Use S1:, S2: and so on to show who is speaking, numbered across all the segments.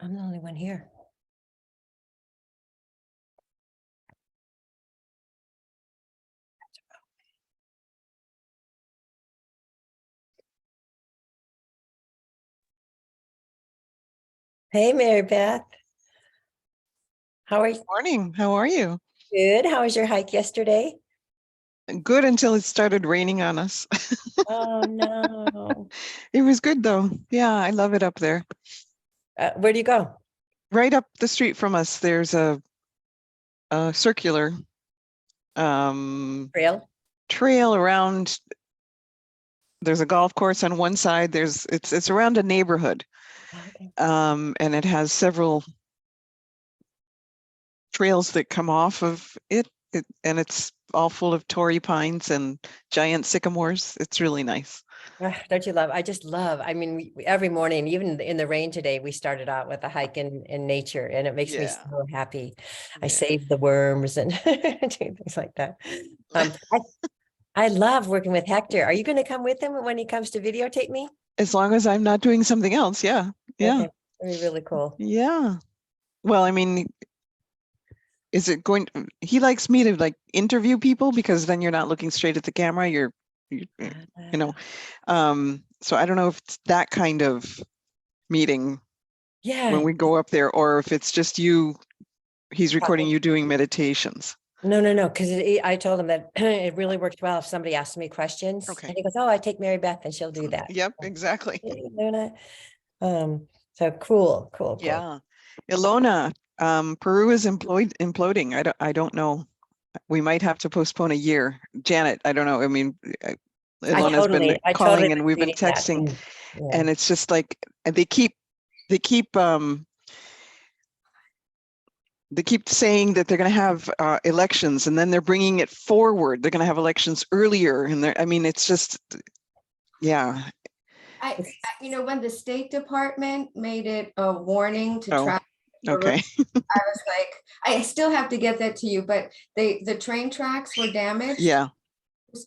S1: I'm the only one here. Hey, Mary Beth. How are you?
S2: Morning. How are you?
S1: Good. How was your hike yesterday?
S2: Good until it started raining on us.
S1: Oh, no.
S2: It was good though. Yeah, I love it up there.
S1: Where do you go?
S2: Right up the street from us, there's a circular
S1: Trail?
S2: around. There's a golf course on one side. It's around a neighborhood.
S1: Okay.
S2: And it has several trails that come off of it, and it's all full of torrey pines and giant sycamores. It's really nice.
S1: Don't you love? I just love. I mean, every morning, even in the rain today, we started out with a hike in nature, and it makes me so happy. I save the worms and do things like that. I love working with Hector. Are you going to come with him when he comes to videotape me?
S2: As long as I'm not doing something else, yeah.
S1: Okay. That'd be really cool.
S2: Yeah. Well, I mean, is it going to, he likes me to like interview people because then you're not looking straight at the camera. You know, so I don't know if it's that kind of meeting when we go up there, or if it's just you, he's recording you doing meditations.
S1: No, because I told him that it really worked well if somebody asked me questions.
S2: Okay.
S1: And he goes, oh, I take Mary Beth and she'll do that.
S2: Yep, exactly.
S1: So cool.
S2: Yeah. Ilona, Peru is imploding. I don't know. We might have to postpone a year. Janet, I don't know. I mean, Ilona's been calling and we've been texting, and it's just like they keep saying that they're going to have elections, and then they're bringing it forward. They're going to have elections earlier, and I mean, it's just, yeah.
S3: When the State Department made it a warning to travel.
S2: Okay.
S3: I was like, I still have to get that to you, but the train tracks were damaged.
S2: Yeah.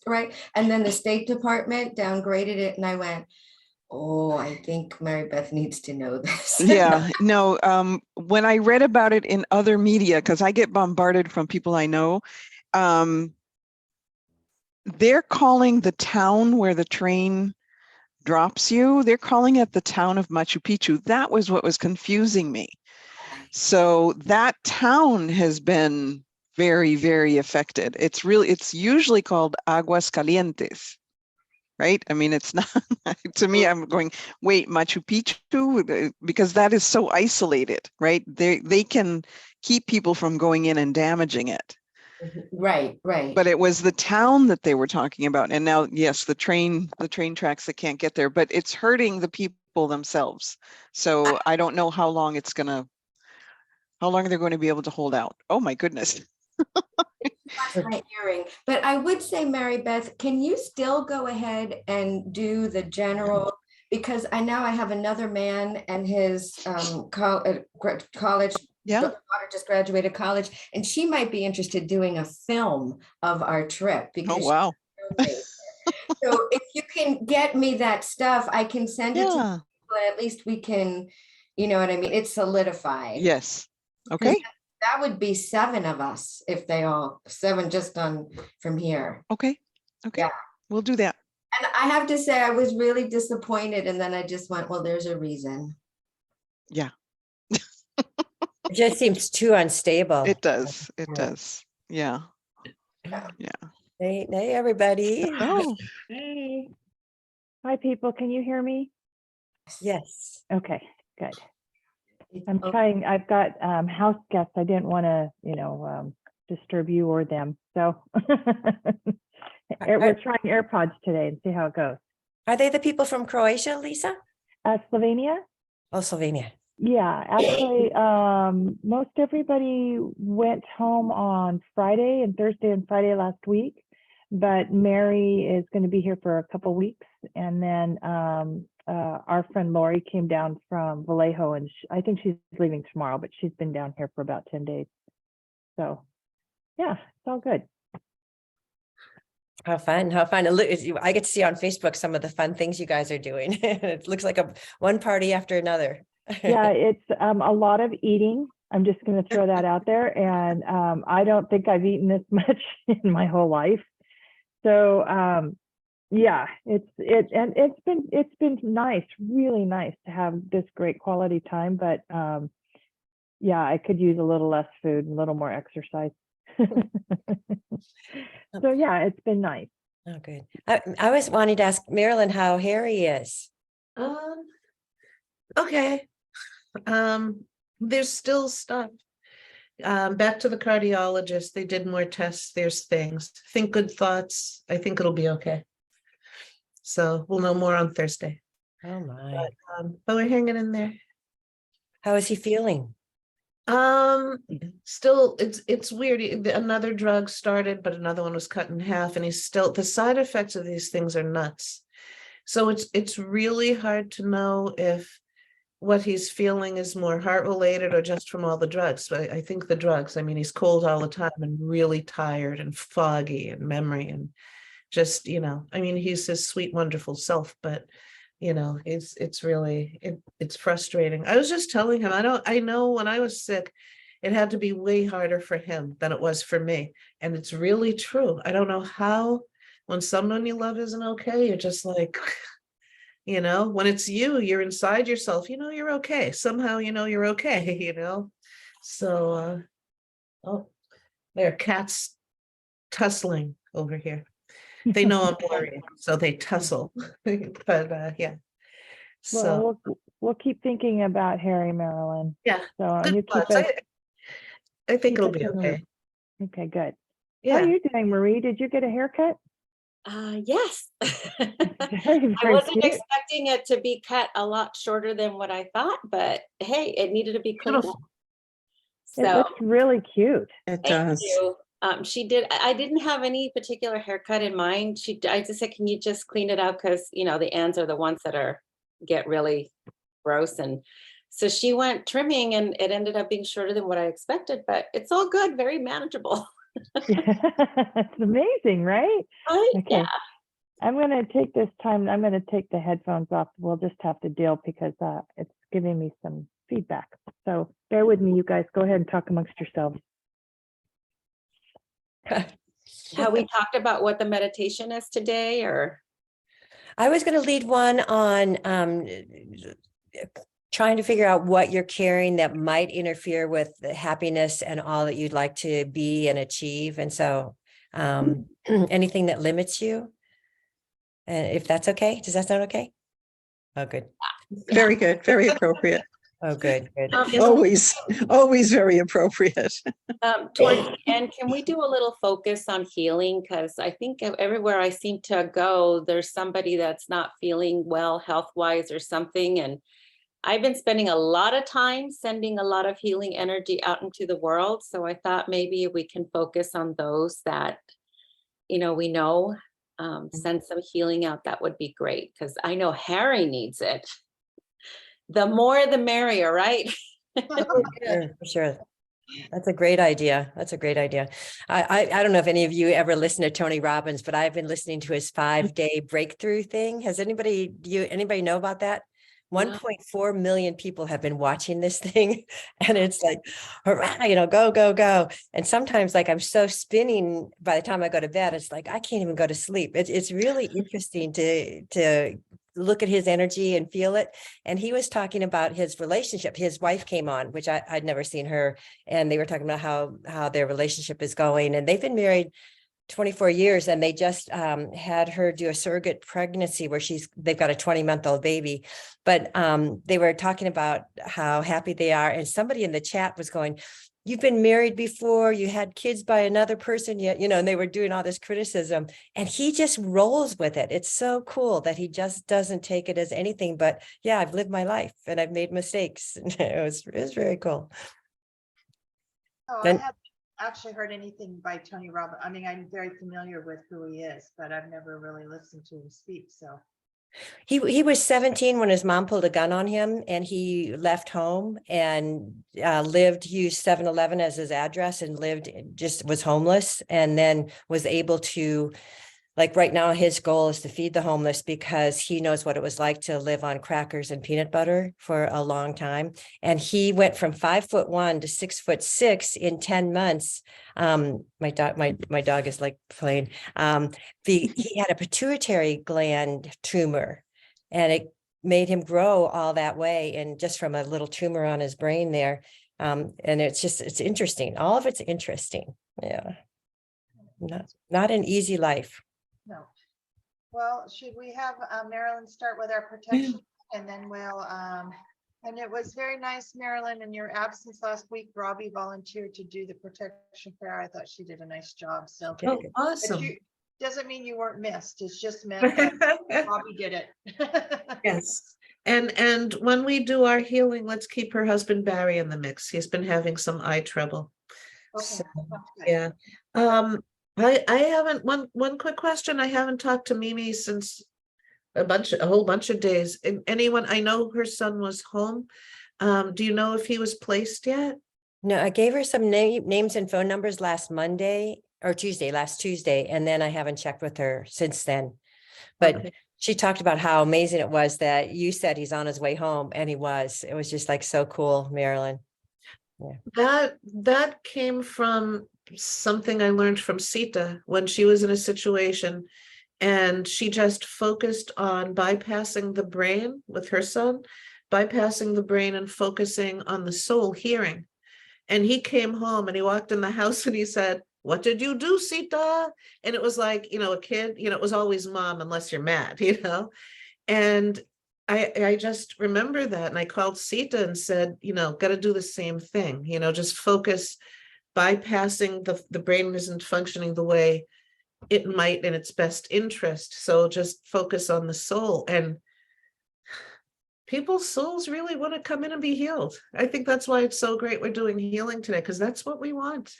S3: Right. And then the State Department downgraded it, and I went, oh, I think Mary Beth needs to know this.
S2: Yeah, no, when I read about it in other media, because I get bombarded from people I know, they're calling the town where the train drops you, they're calling it the town of Machu Picchu. That was what was confusing me. So that town has been very, very affected. It's usually called Aguas Calientes, right? I mean, it's not, to me, I'm going, wait, Machu Picchu, because that is so isolated, right? They can keep people from going in and damaging it.
S3: Right.
S2: But it was the town that they were talking about. And now, yes, the train tracks that can't get there, but it's hurting the people themselves. So I don't know how long they're going to be able to hold out. Oh my goodness.
S3: My hearing, but I would say, Mary Beth, can you still go ahead and do the general? Because I have another man and his college. Daughter just graduated college, and she might be interested in doing a film of our trip. Because
S2: wow.
S3: So if you can get me that stuff, I can send it to you, but at least we can, you know what I mean? It's solidified.
S2: Yes. Okay.
S3: That would be 7 of us if they all 7 just on from here.
S2: Okay. Yeah. We'll do that.
S3: And I have to say, I was really disappointed. And then I just went, well, there's a reason.
S2: Yeah.
S1: It just seems too unstable.
S2: It does. Yeah.
S1: Hey, everybody.
S4: Oh. Hey. Hi, people. Can you hear me?
S1: Yes.
S4: Okay, good. I'm trying. I've got house guests. I didn't want to, disturb you or them. So we're trying AirPods today and see how it goes.
S1: Are they the people from Croatia, Lisa?
S4: Slovenia.
S1: Oh, Slovenia.
S4: Yeah, actually, most everybody went home on Friday and Thursday and Friday last week, but Mary is going to be here for a couple weeks. And then our friend Lori came down from Vallejo, and I think she's leaving tomorrow, but she's been down here for about 10 days. So yeah, it's all good.
S1: How fun, how fun. I get to see on Facebook some of the fun things you guys are doing. It looks like one party after another.
S4: Yeah, it's a lot of eating. I'm just going to throw that out there. And I don't think I've eaten this much in my whole life. So yeah, it's been nice, really nice to have this great quality time. But yeah, I could use a little less food and a little more exercise. So yeah, it's been nice.
S1: Oh, good. I was wanting to ask Marilyn how Harry is.
S5: Okay. There's still stuff. Back to the cardiologist. They did more tests. There's things. Think good thoughts. I think it'll be okay. So we'll know more on Thursday.
S1: Oh my.
S5: But we're hanging in there.
S1: How is he feeling?
S5: Still, it's weird. Another drug started, but another one was cut in half, and he's still, the side effects of these things are nuts. So it's really hard to know if what he's feeling is more heart related or just from all the drugs. But I think the drugs, I mean, he's cold all the time and really tired and foggy and memory and just, I mean, he's his sweet, wonderful self, but it's really, it's frustrating. I was just telling him, I know when I was sick, it had to be way harder for him than it was for me. And it's really true. I don't know how, when someone you love isn't okay, you're just like, when it's you're inside yourself, you're okay. Somehow, you're okay, So, oh, there are cats tussling over here. They know I'm worried, so they tussle. But yeah. So
S4: Well, we'll keep thinking about Harry, Marilyn.
S5: yeah.
S4: So
S5: Good
S4: you keep
S5: thoughts.
S4: us.
S5: I think it'll be okay.
S4: Okay, good.
S5: Yeah.
S4: How are you doing, Marie? Did you get a haircut?
S6: Yes.
S4: Very,
S6: I
S4: very
S6: wasn't
S4: cute.
S6: expecting it to be cut a lot shorter than what I thought, but hey, it needed to be cleaned up.
S5: Beautiful.
S4: It
S6: So
S4: looks really cute.
S5: It
S6: thank
S5: does.
S6: you. She did. I didn't have any particular haircut in mind. I just said, can you just clean it out? Because the ends are the ones that get really gross. And so she went trimming and it ended up being shorter than what I expected, but it's all good, very manageable.
S4: It's amazing, right? Okay.
S6: Yeah.
S4: I'm going to take this time. I'm going to take the headphones off. We'll just have to deal because it's giving me some feedback. So bear with me, you guys. Go ahead and talk amongst yourselves.
S6: Have we talked about what the meditation is today, or?
S1: I was going to lead one on trying to figure out what you're carrying that might interfere with the happiness and all that you'd like to be and achieve. And so anything that limits you, if that's okay, does that sound okay? Oh, good.
S2: Very good, very appropriate.
S1: Oh, good, good.
S2: Always very appropriate.
S6: Towards the end, can we do a little focus on healing? Because I think everywhere I seem to go, there's somebody that's not feeling well health-wise or something. And I've been spending a lot of time sending a lot of healing energy out into the world. So I thought maybe we can focus on those that, we know, send some healing out. That would be great, because I know Harry needs it. The more, the merrier, right?
S1: For sure. That's a great idea. That's a great idea. I don't know if any of you ever listen to Tony Robbins, but I've been listening to his 5-day breakthrough thing. Has anybody know about that? 1.4 million people have been watching this thing, and it's like, hurrah, go, go, go. And sometimes, like, I'm so spinning by the time I go to bed, it's like I can't even go to sleep. It's really interesting to look at his energy and feel it. And he was talking about his relationship. His wife came on, which I'd never seen her, and they were talking about how their relationship is going, and they've been married 24 years, and they just had her do a surrogate pregnancy where they've got a 20-month-old baby. But they were talking about how happy they are, and somebody in the chat was going, you've been married before, you had kids by another person yet, and they were doing all this criticism, and he just rolls with it. It's so cool that he just doesn't take it as anything but, yeah, I've lived my life and I've made mistakes. It was very cool.
S7: Oh, I haven't actually heard anything by Tony Robbins. I mean, I'm very familiar with who he is, but I've never really listened to him speak. So
S1: he was 17 when his mom pulled a gun on him, and he left home and used 7-Eleven as his address, and was homeless, and then was able to, like right now, his goal is to feed the homeless, because he knows what it was like to live on crackers and peanut butter for a long time. And he went from 5'1" to 6'6" in 10 months. My dog is like playing. He had a pituitary gland tumor, and it made him grow all that way, and just from a little tumor on his brain there. And it's interesting. All of it's interesting. Yeah. Not an easy life.
S7: no. Well, should we have Marilyn start with our protection, and then we'll and it was very nice, Marilyn, in your absence last week, Robbie volunteered to do the protection prayer. I thought she did a nice job. So
S5: Oh, awesome.
S7: doesn't mean you weren't missed. It's just meant that Robbie did it.
S5: Yes. And when we do our healing, let's keep her husband Barry in the mix. He's been having some eye trouble.
S7: Okay,
S5: So,
S7: sounds good.
S5: yeah. I haven't, one quick question. I haven't talked to Mimi since a whole bunch of days. Anyone, I know her son was home. Do you know if he was placed yet?
S1: No, I gave her some names and phone numbers last Tuesday, and then I haven't checked with her since then. But
S5: Okay.
S1: she talked about how amazing it was that you said he's on his way home, and he was. It was just like so cool, Marilyn. Yeah.
S5: That came from something I learned from Sita when she was in a situation, and she just focused on bypassing the brain with her son, bypassing the brain and focusing on the soul hearing. And he came home and he walked in the house and he said, "What did you do, Sita?" And it was like, a kid, it was always mom, unless you're mad, And I just remember that. And I called Sita and said, got to do the same thing, just focus, bypassing the brain isn't functioning the way it might in its best interest. So just focus on the soul. And people's souls really want to come in and be healed. I think that's why it's so great we're doing healing today, because that's what we want,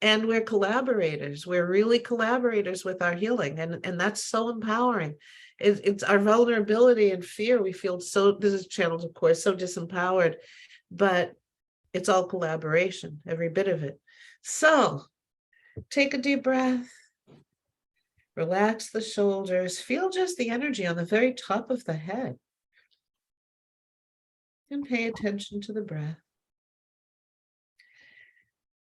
S5: and we're collaborators. We're really collaborators with our healing. And that's so empowering. It's our vulnerability and fear. We feel this is channeled, of course, so disempowered, but it's all collaboration, every bit of it. So take a deep breath. Relax the shoulders. Feel just the energy on the very top of the head. And pay attention to the breath.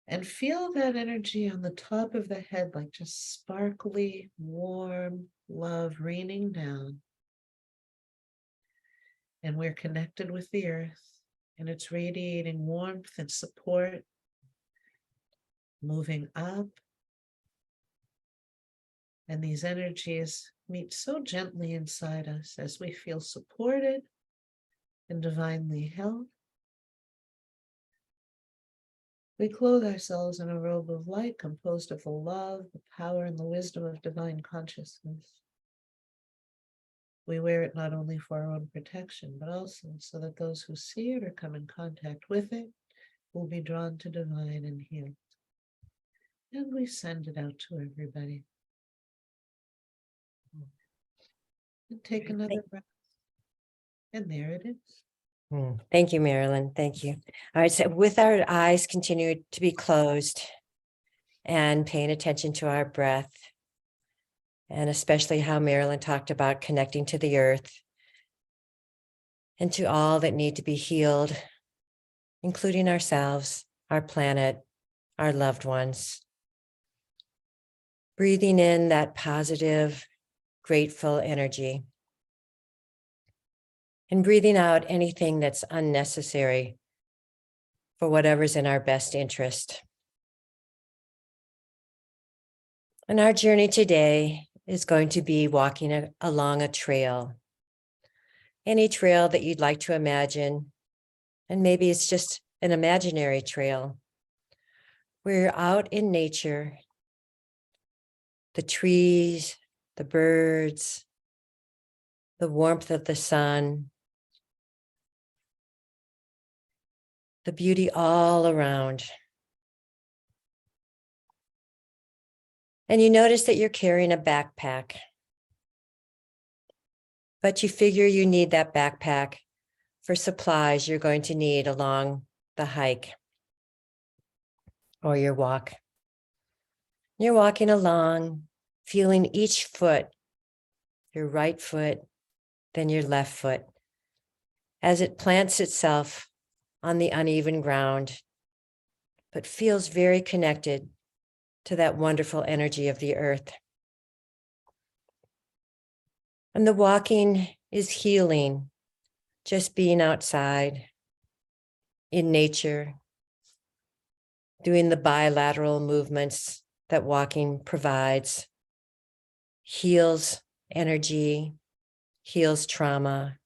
S5: And feel that energy on the top of the head, like just sparkly, warm love raining down. And we're connected with the earth, and it's radiating warmth and support, moving up. And these energies meet so gently inside us as we feel supported and divinely held. We clothe ourselves in a robe of light composed of the love, the power, and the wisdom of divine consciousness. We wear it not only for our own protection, but also so that those who see it or come in contact with it will be drawn to divine and healed. And we send it out to everybody. And take another breath. And there it is.
S1: Thank you, Marilyn. Thank you. All right. So with our eyes continue to be closed and paying attention to our breath, and especially how Marilyn talked about connecting to the earth and to all that need to be healed, including ourselves, our planet, our loved ones. Breathing in that positive, grateful energy. And breathing out anything that's unnecessary for whatever's in our best interest. And our journey today is going to be walking along a trail. Any trail that you'd like to imagine. And maybe it's just an imaginary trail. We're out in nature, the trees, the birds, the warmth of the sun, the beauty all around. And you notice that you're carrying a backpack, but you figure you need that backpack for supplies you're going to need along the hike or your walk. You're walking along, feeling each foot, your right foot, then your left foot, as it plants itself on the uneven ground, but feels very connected to that wonderful energy of the earth. And the walking is healing, just being outside in nature, doing the bilateral movements that walking provides, heals energy, heals trauma,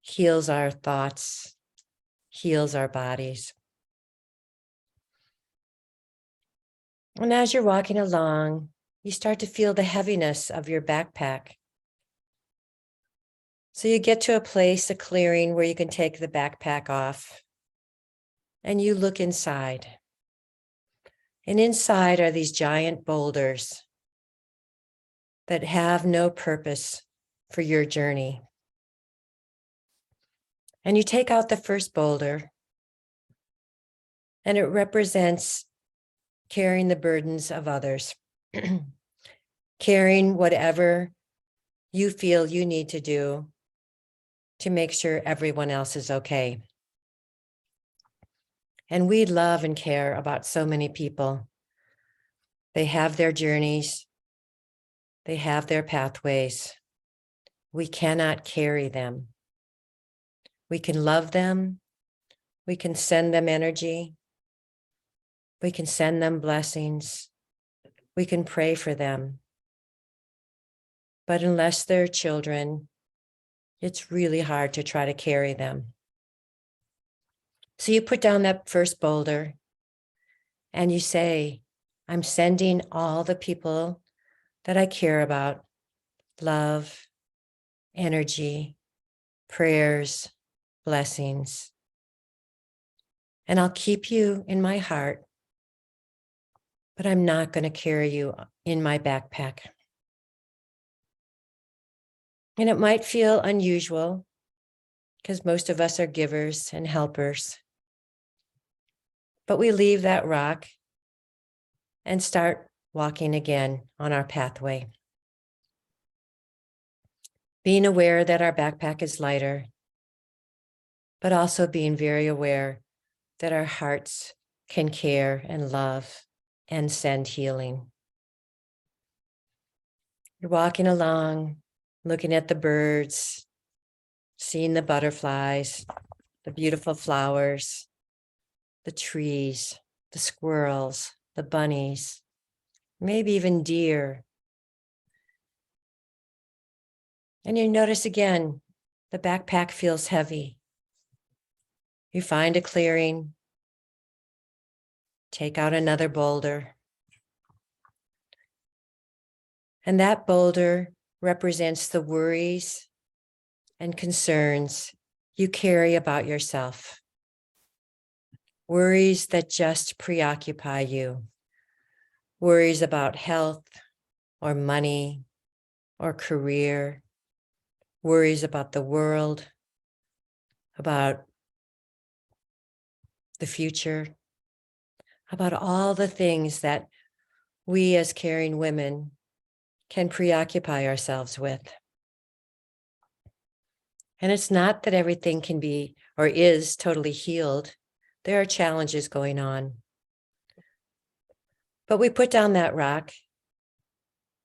S1: heals our thoughts, heals our bodies. And as you're walking along, you start to feel the heaviness of your backpack. So you get to a place, a clearing, where you can take the backpack off and you look inside. And inside are these giant boulders that have no purpose for your journey. And you take out the first boulder, and it represents carrying the burdens of others, carrying whatever you feel you need to do to make sure everyone else is okay. And we love and care about so many people. They have their journeys. They have their pathways. We cannot carry them. We can love them. We can send them energy. We can send them blessings. We can pray for them. But unless they're children, it's really hard to try to carry them. So you put down that first boulder and you say, I'm sending all the people that I care about love, energy, prayers, blessings. And I'll keep you in my heart, but I'm not going to carry you in my backpack. And it might feel unusual because most of us are givers and helpers. But we leave that rock and start walking again on our pathway. Being aware that our backpack is lighter, but also being very aware that our hearts can care and love and send healing. You're walking along, looking at the birds, seeing the butterflies, the beautiful flowers, the trees, the squirrels, the bunnies, maybe even deer. And you notice again, the backpack feels heavy. You find a clearing, take out another boulder. And that boulder represents the worries and concerns you carry about yourself. Worries that just preoccupy you. Worries about health or money or career. Worries about the world, about the future, about all the things that we as caring women can preoccupy ourselves with. And it's not that everything can be or is totally healed. There are challenges going on. But we put down that rock,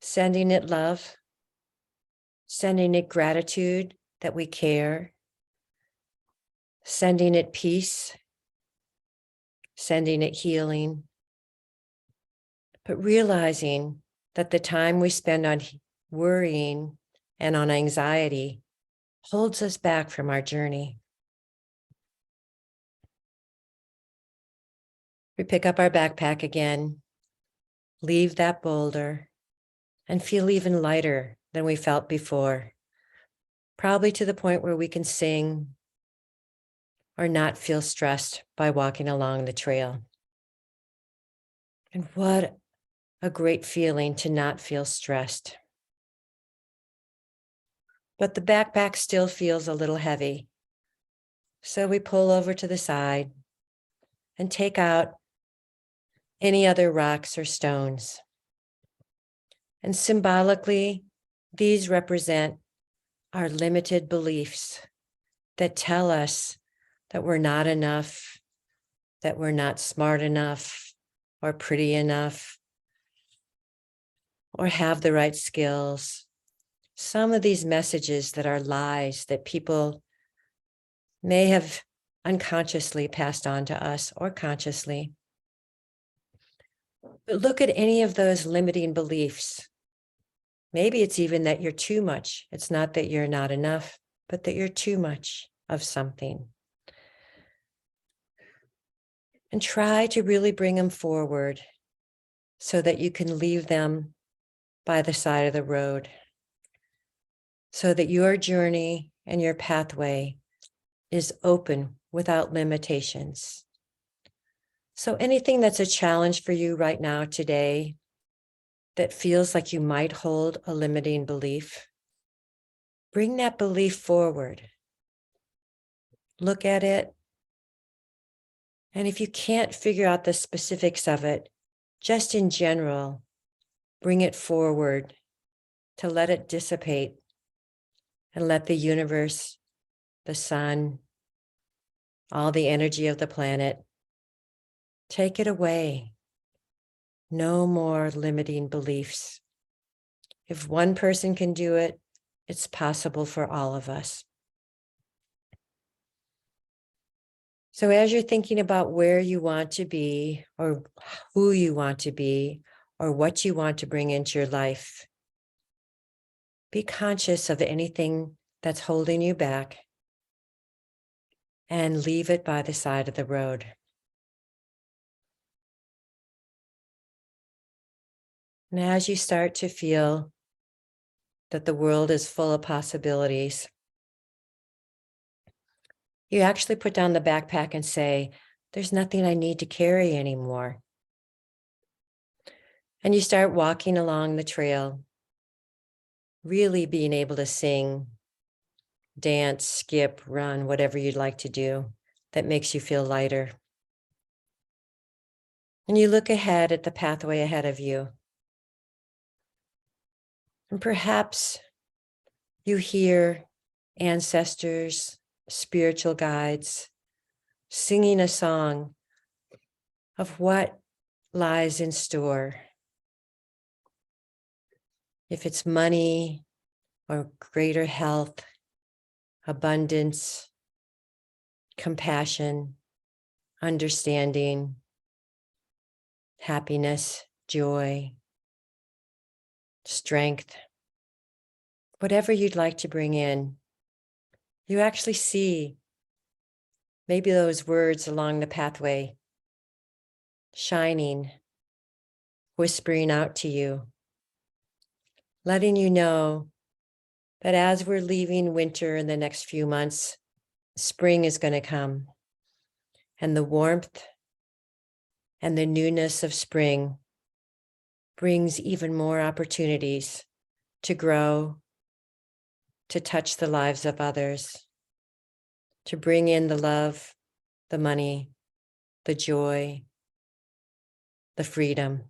S1: sending it love, sending it gratitude that we care, sending it peace, sending it healing, but realizing that the time we spend on worrying and on anxiety holds us back from our journey. We pick up our backpack again, leave that boulder, and feel even lighter than we felt before. Probably to the point where we can sing or not feel stressed by walking along the trail. And what a great feeling to not feel stressed. But the backpack still feels a little heavy. So we pull over to the side and take out any other rocks or stones. And symbolically, these represent our limited beliefs that tell us that we're not enough, that we're not smart enough, or pretty enough, or have the right skills. Some of these messages that are lies that people may have unconsciously passed on to us or consciously. But look at any of those limiting beliefs. Maybe it's even that you're too much. It's not that you're not enough, but that you're too much of something. And try to really bring them forward so that you can leave them by the side of the road, so that your journey and your pathway is open without limitations. So anything that's a challenge for you right now today that feels like you might hold a limiting belief, bring that belief forward. Look at it. And if you can't figure out the specifics of it, just in general, bring it forward to let it dissipate and let the universe, the sun, all the energy of the planet, take it away. No more limiting beliefs. If one person can do it, it's possible for all of us. So as you're thinking about where you want to be, or who you want to be, or what you want to bring into your life, be conscious of anything that's holding you back and leave it by the side of the road. And as you start to feel that the world is full of possibilities, you actually put down the backpack and say, there's nothing I need to carry anymore. And you start walking along the trail, really being able to sing, dance, skip, run, whatever you'd like to do that makes you feel lighter. And you look ahead at the pathway ahead of you. And perhaps you hear ancestors, spiritual guides, singing a song of what lies in store. If it's money or greater health, abundance, compassion, understanding, happiness, joy, strength, whatever you'd like to bring in, you actually see maybe those words along the pathway shining, whispering out to you, letting you know that as we're leaving winter in the next few months, spring is going to come. And the warmth and the newness of spring brings even more opportunities to grow, to touch the lives of others, to bring in the love, the money, the joy, the freedom,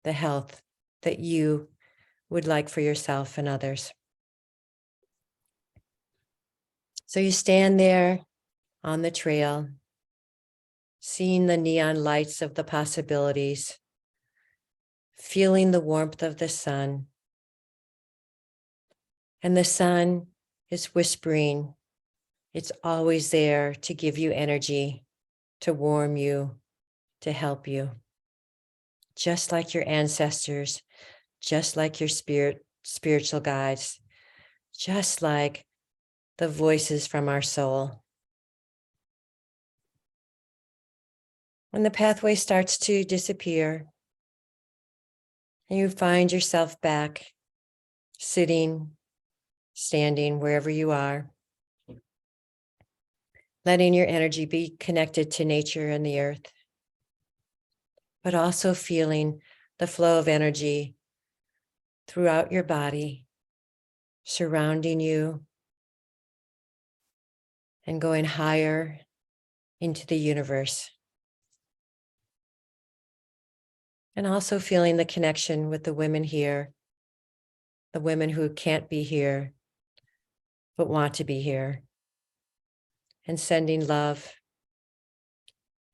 S1: the health that you would like for yourself and others. So you stand there on the trail, seeing the neon lights of the possibilities, feeling the warmth of the sun. And the sun is whispering, it's always there to give you energy, to warm you, to help you. Just like your ancestors, just like your spiritual guides, just like the voices from our soul. And the pathway starts to disappear. And you find yourself back sitting, standing, wherever you are, letting your energy be connected to nature and the earth, but also feeling the flow of energy throughout your body, surrounding you, and going higher into the universe. And also feeling the connection with the women here, the women who can't be here, but want to be here, and sending love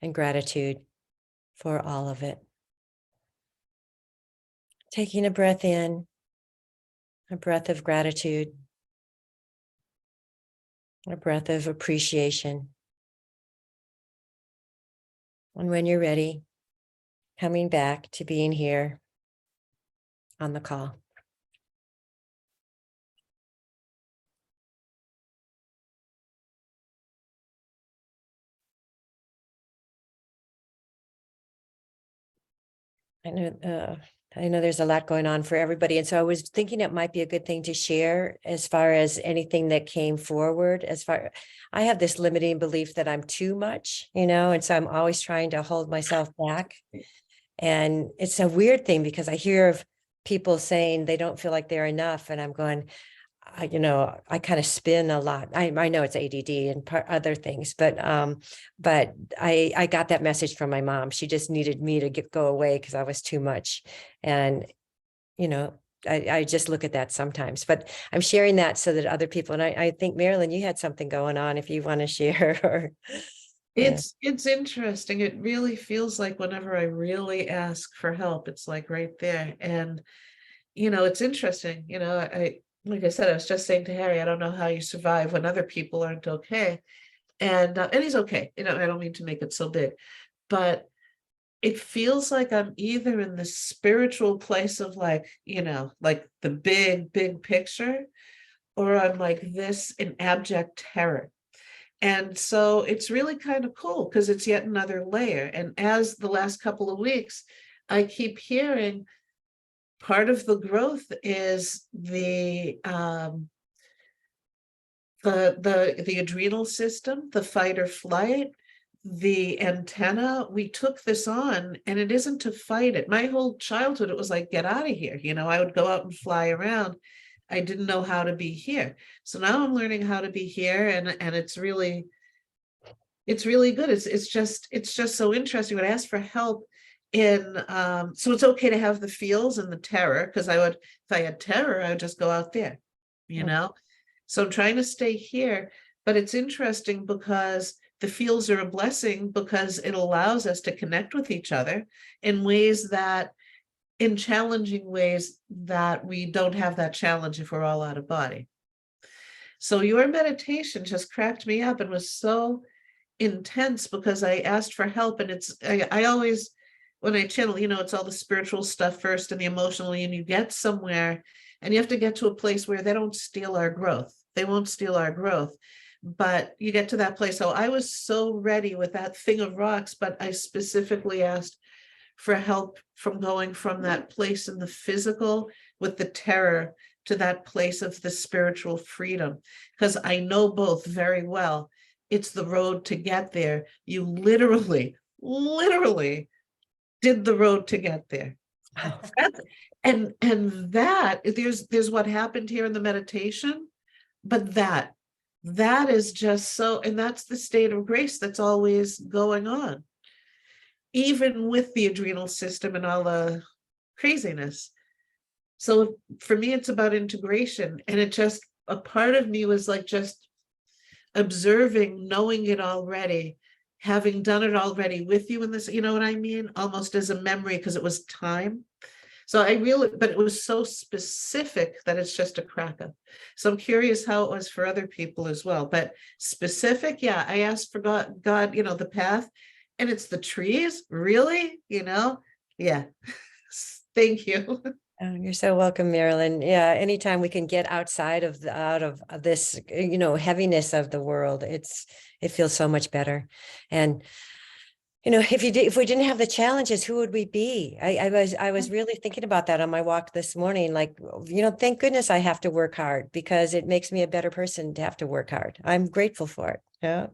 S1: and gratitude for all of it. Taking a breath in, a breath of gratitude, a breath of appreciation. And when you're ready, coming back to being here on the call. I know there's a lot going on for everybody. And so I was thinking it might be a good thing to share as far as anything that came forward. I have this limiting belief that I'm too much, and so I'm always trying to hold myself back. And it's a weird thing because I hear of people saying they don't feel like they're enough. And I'm going, I kind of spin a lot. I know it's ADD and other things, but I got that message from my mom. She just needed me to go away because I was too much. And, I just look at that sometimes, but I'm sharing that so that other people, and I think Marilyn, you had something going on if you want to share.
S5: It's interesting. It really feels like whenever I really ask for help, it's like right there. And, it's interesting, like I said, I was just saying to Harry, I don't know how you survive when other people aren't okay. And he's okay. I don't mean to make it so big, but it feels like I'm either in the spiritual place of like the big picture, or I'm like this in abject terror. And so it's really kind of cool because it's yet another layer. And as the last couple of weeks, I keep hearing part of the growth is the adrenal system, the fight or flight, the antenna. We took this on, and it isn't to fight it. My whole childhood, it was like, get out of here. I would go out and fly around. I didn't know how to be here. So now I'm learning how to be here, and it's really good. It's just so interesting. When I ask for help so it's okay to have the feels and the terror, because if I had terror, I would just go out there, So I'm trying to stay here, but it's interesting because the feels are a blessing because it allows us to connect with each other in challenging ways that we don't have that challenge if we're all out of body. So your meditation just cracked me up and was so intense because I asked for help, and I always, when I channel, it's all the spiritual stuff first and the emotional, and you get somewhere and you have to get to a place where they don't steal our growth. They won't steal our growth, but you get to that place. So I was so ready with that thing of rocks, but I specifically asked for help from going from that place in the physical with the terror to that place of the spiritual freedom, because I know both very well. It's the road to get there. You literally did the road to get there. And that there's what happened here in the meditation, but that is just so, and that's the state of grace that's always going on, even with the adrenal system and all the craziness. So for me, it's about integration, and a part of me was like just observing, knowing it already, having done it already with you in this, you know what I mean? Almost as a memory, because it was time. So but it was so specific that it's just a cracker. So I'm curious how it was for other people as well. But specific, yeah, I asked for God, the path, and it's the trees, really, yeah. Thank you.
S1: Oh, you're so welcome, Marilyn. Yeah, anytime we can get outside of this, heaviness of the world, it feels so much better. And if we didn't have the challenges, who would we be? I was really thinking about that on my walk this morning. Like, thank goodness I have to work hard because it makes me a better person to have to work hard. I'm grateful for it. Yeah.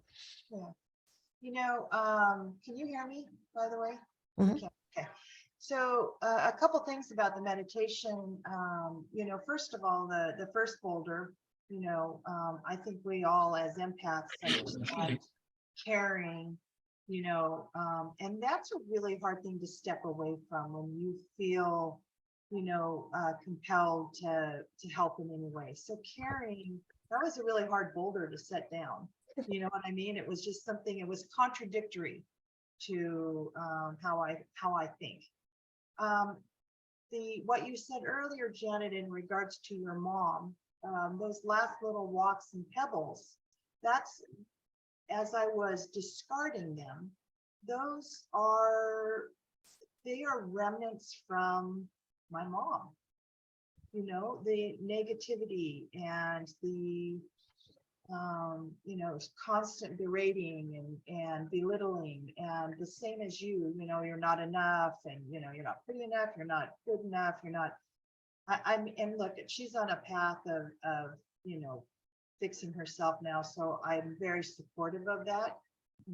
S7: Can you hear me, by the way?
S1: Mhm.
S7: Okay. So a couple things about the meditation. First of all, the first boulder, I think we all as empaths understand caring, and that's a really hard thing to step away from when you feel, compelled to help in any way. So caring, that was a really hard boulder to set down. You know what I mean? It was just something, it was contradictory to how I think. What you said earlier, Janet, in regards to your mom, those last little walks and pebbles, that's, as I was discarding them, they are remnants from my mom. The negativity and the constant berating and belittling, and the same as you're not enough, and you're not pretty enough, you're not good enough, you're not. And look, she's on a path of fixing herself now, so I'm very supportive of that.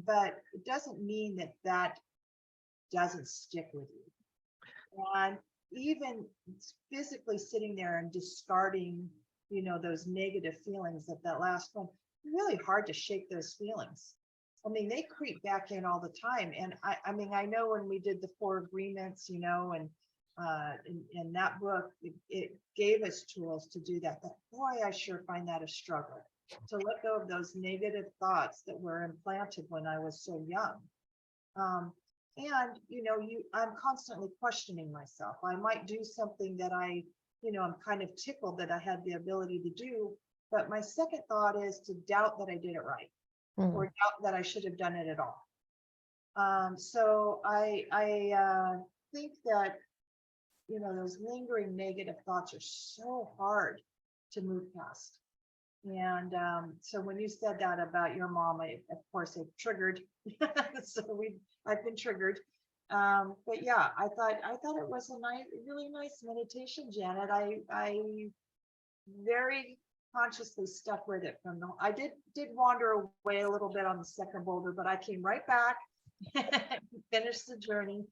S7: But it doesn't mean that doesn't stick with you. And even physically sitting there and discarding those negative feelings, that last one, really hard to shake those feelings. I mean, they creep back in all the time. And I know when we did the 4 agreements, and in that book, it gave us tools to do that. But boy, I sure find that a struggle to let go of those negative thoughts that were implanted when I was so young. And I'm constantly questioning myself. I might do something that I'm kind of tickled that I had the ability to do, but my second thought is to doubt that I did it right, or doubt that I should have done it at all. So I think that those lingering negative thoughts are so hard to move past. And so when you said that about your mom, of course it triggered. So I've been triggered. But yeah, I thought it was really nice meditation, Janet. I very consciously stuck with it I did wander away a little bit on the second boulder, but I came right back, finished the journey.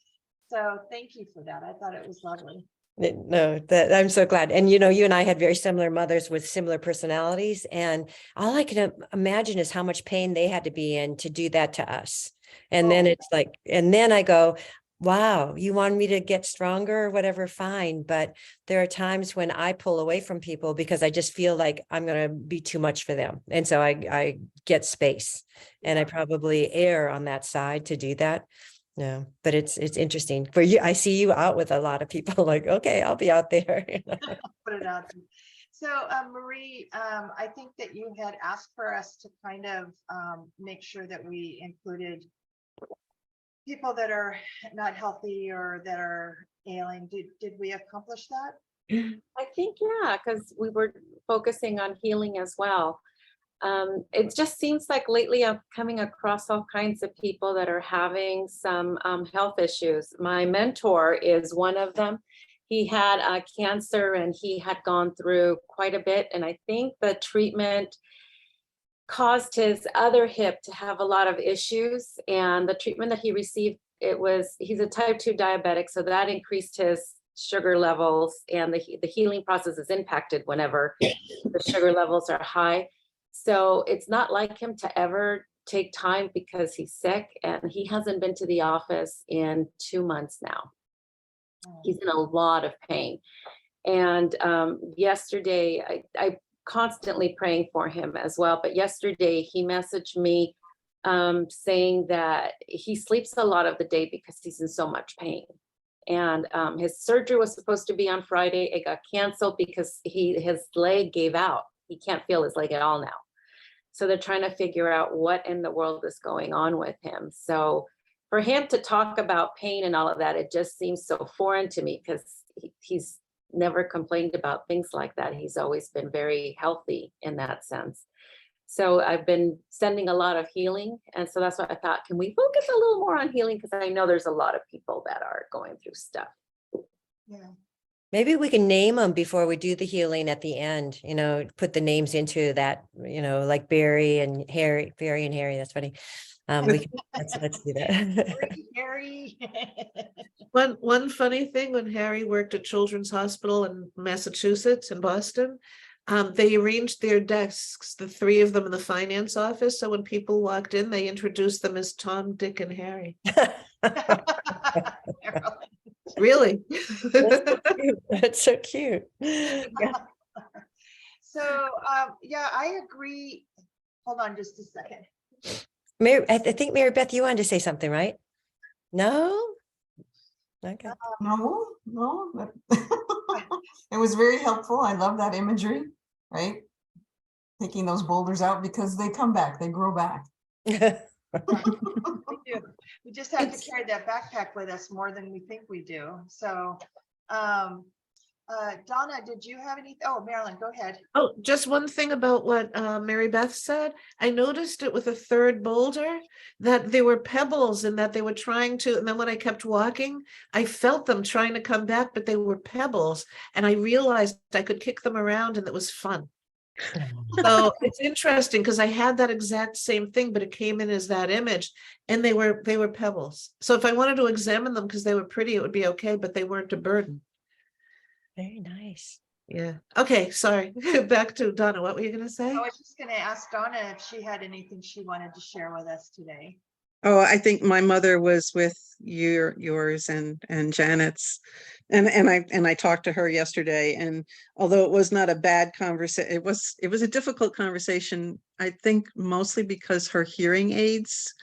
S7: So thank you for that. I thought it was lovely.
S1: No, that I'm so glad. And you and I had very similar mothers with similar personalities, and all I can imagine is how much pain they had to be in to do that to us. And then it's like, and then I go, wow, you want me to get stronger or whatever, fine. But there are times when I pull away from people because I just feel like I'm going to be too much for them. And so I get space, and I probably err on that side to do that. No, but it's interesting for you. I see you out with a lot of people like, okay, I'll be out there.
S7: Put it out there. So Marie, I think that you had asked for us to kind of make sure that we included people that are not healthy or that are ailing. Did we accomplish that?
S6: I think, yeah, because we were focusing on healing as well. It just seems like lately I'm coming across all kinds of people that are having some health issues. My mentor is one of them. He had cancer, and he had gone through quite a bit. And I think the treatment caused his other hip to have a lot of issues. And the treatment that he received, he's a type 2 diabetic, so that increased his sugar levels, and the healing process is impacted whenever the sugar levels are high. So it's not like him to ever take time because he's sick, and he hasn't been to the office in 2 months now. He's in a lot of pain. And yesterday, I constantly praying for him as well. But yesterday he messaged me saying that he sleeps a lot of the day because he's in so much pain. And his surgery was supposed to be on Friday. It got canceled because his leg gave out. He can't feel his leg at all now. So they're trying to figure out what in the world is going on with him. So for him to talk about pain and all of that, it just seems so foreign to me, because he's never complained about things like that. He's always been very healthy in that sense. So I've been sending a lot of healing. And so that's what I thought, can we focus a little more on healing? Because I know there's a lot of people that are going through stuff.
S7: Yeah.
S1: Maybe we can name them before we do the healing at the end, you know, put the names into that, you know, like Barry and Harry, that's funny. Let's do that.
S7: Harry.
S5: One funny thing, when Harry worked at Children's Hospital in Massachusetts in Boston, they arranged their desks, the three of them in the finance office. So when people walked in, they introduced them as Tom, Dick, and Harry. Really?
S1: That's so cute.
S7: So, yeah, I agree. Hold on just a second.
S1: Mary, I think Mary Beth, you wanted to say something, right? No? Okay.
S8: No, but it was very helpful. I love that imagery, right? Taking those boulders out because they come back, they grow back.
S7: We just have to carry that backpack with us more than we think we do. So, Donna, did you have any? Oh, Marilyn, go ahead.
S5: Oh, just one thing about what Mary Beth said. I noticed it with a third boulder, that they were pebbles and that they were trying to, and then when I kept walking, I felt them trying to come back, but they were pebbles. And I realized I could kick them around and it was fun. So it's interesting because I had that exact same thing, but it came in as that image, and they were pebbles. So if I wanted to examine them because they were pretty, it would be okay, but they weren't a burden.
S1: Very nice.
S5: Yeah. Okay. Sorry. Back to Donna. What were you going to say?
S7: I was just going to ask Donna if she had anything she wanted to share with us today.
S2: Oh, I think my mother was with yours and Janet's, and I talked to her yesterday, and although it was not a bad conversation, it was a difficult conversation. I think mostly because her hearing aids,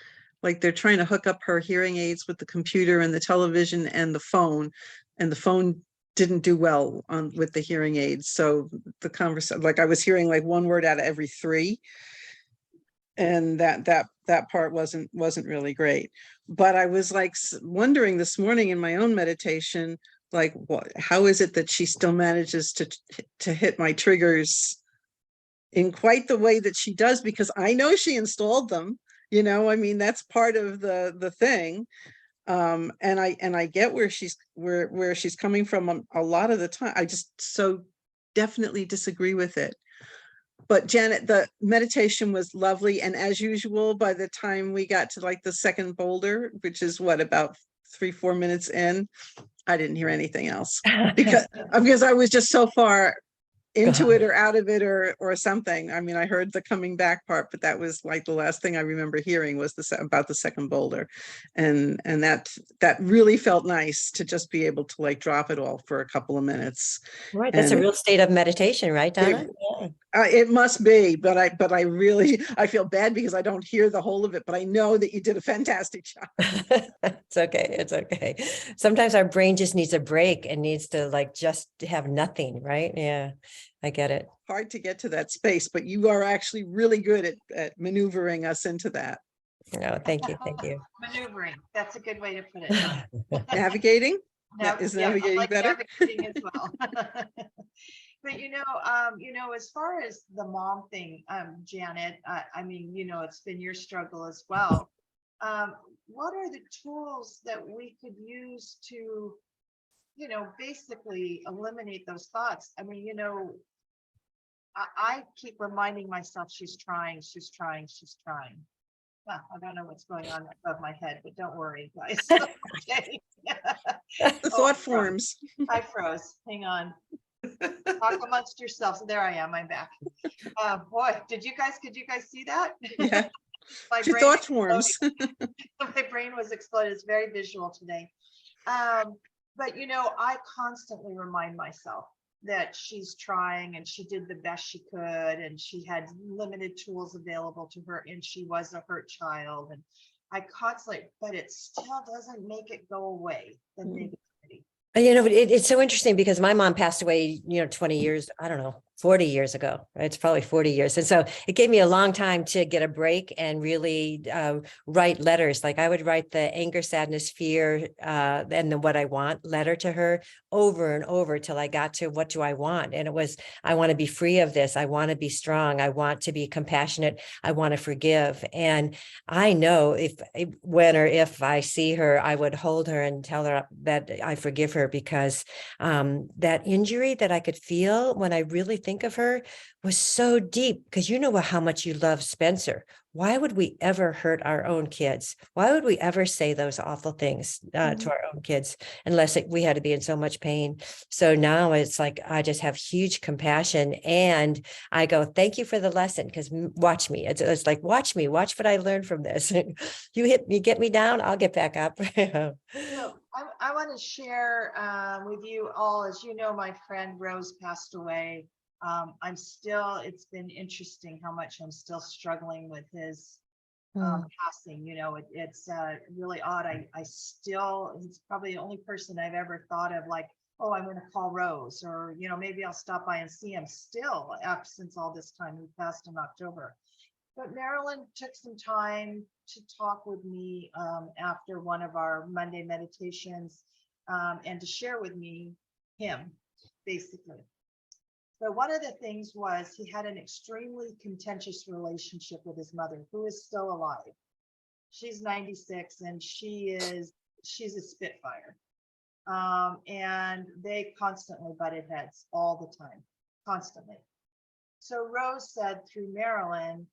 S2: like they're trying to hook up her hearing aids with the computer and the television and the phone didn't do well with the hearing aids. So the conversation, like I was hearing like one word out of every three, and that part wasn't really great. But I was like wondering this morning in my own meditation, like, how is it that she still manages to hit my triggers in quite the way that she does? Because I know she installed them, you know, I mean, that's part of the thing. And I get where she's coming from a lot of the time. I just so definitely disagree with it. But Janet, the meditation was lovely. And as usual, by the time we got to like the second boulder, which is what, about 3-4 minutes in, I didn't hear anything else because I was just so far into it or out of it or something. I mean, I heard the coming back part, but that was like the last thing I remember hearing was about the second boulder. And that really felt nice to just be able to like drop it all for a couple of minutes.
S1: Right. That's a real state of meditation, right, Donna?
S2: It must be, but I really feel bad because I don't hear the whole of it, but I know that you did a fantastic job.
S1: It's okay. It's okay. Sometimes our brain just needs a break and needs to like just have nothing, right? Yeah, I get it.
S2: Hard to get to that space, but you are actually really good at maneuvering us into that.
S1: No, thank you. Thank you.
S7: Maneuvering. That's a good way to put it.
S2: Navigating? Is
S7: Yeah,
S2: navigating
S7: like
S2: better?
S7: navigating as well. But as far as the mom thing, Janet, I mean, it's been your struggle as well. What are the tools that we could use to, basically eliminate those thoughts? I mean, I keep reminding myself she's trying. Well, I don't know what's going on above my head, but don't worry, guys. Okay.
S2: The thought forms.
S7: I froze. Hang on. Talk amongst yourselves. There I am. I'm back. Boy, could you guys see that?
S2: Yeah.
S7: My
S2: Your thought forms.
S7: My brain was exploded. It's very visual today. But I constantly remind myself that she's trying and she did the best she could and she had limited tools available to her and she was a hurt child, and I constantly, but it still doesn't make it go away, the negativity.
S1: It's so interesting because my mom passed away, 20 years, I don't know, 40 years ago. It's probably 40 years. And so it gave me a long time to get a break and really write letters. Like I would write the anger, sadness, fear, and then what I want letter to her over and over till I got to what do I want? And it was, I want to be free of this. I want to be strong. I want to be compassionate. I want to forgive. And I know when or if I see her, I would hold her and tell her that I forgive her, because that injury that I could feel when I really think of her was so deep, because you know how much you love Spencer. Why would we ever hurt our own kids? Why would we ever say those awful things to our own kids unless we had to be in so much pain? So now it's like I just have huge compassion, and I go, thank you for the lesson, because watch me. It's like, watch me, watch what I learned from this. You get me down, I'll get back up.
S7: So I want to share with you all, as you know, my friend Rose passed away. It's been interesting how much I'm still struggling with his passing. You know, it's really odd. He's probably the only person I've ever thought of like, oh, I'm going to call Rose, or, you know, maybe I'll stop by and see him still since all this time. He passed in October. But Marilyn took some time to talk with me after one of our Monday meditations and to share with me him, basically. But one of the things was he had an extremely contentious relationship with his mother, who is still alive. She's 96 and she's a spitfire. And they constantly butted heads all the time, constantly. So Rose said through Marilyn,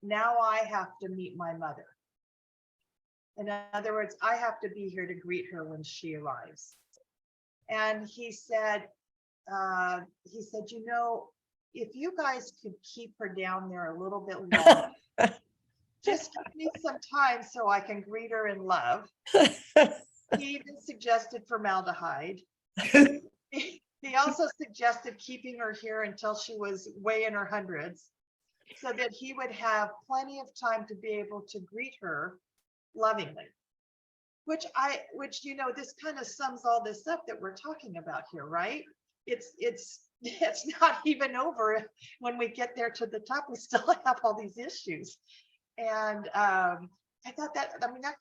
S7: now I have to meet my mother. In other words, I have to be here to greet her when she arrives. And he said, you know, if you guys could keep her down there a little bit longer, just give me some time so I can greet her in love. He even suggested formaldehyde. He also suggested keeping her here until she was way in her hundreds, so that he would have plenty of time to be able to greet her lovingly. Which you know, this kind of sums all this up that we're talking about here, right? It's not even over. When we get there to the top, we still have all these issues. And I thought that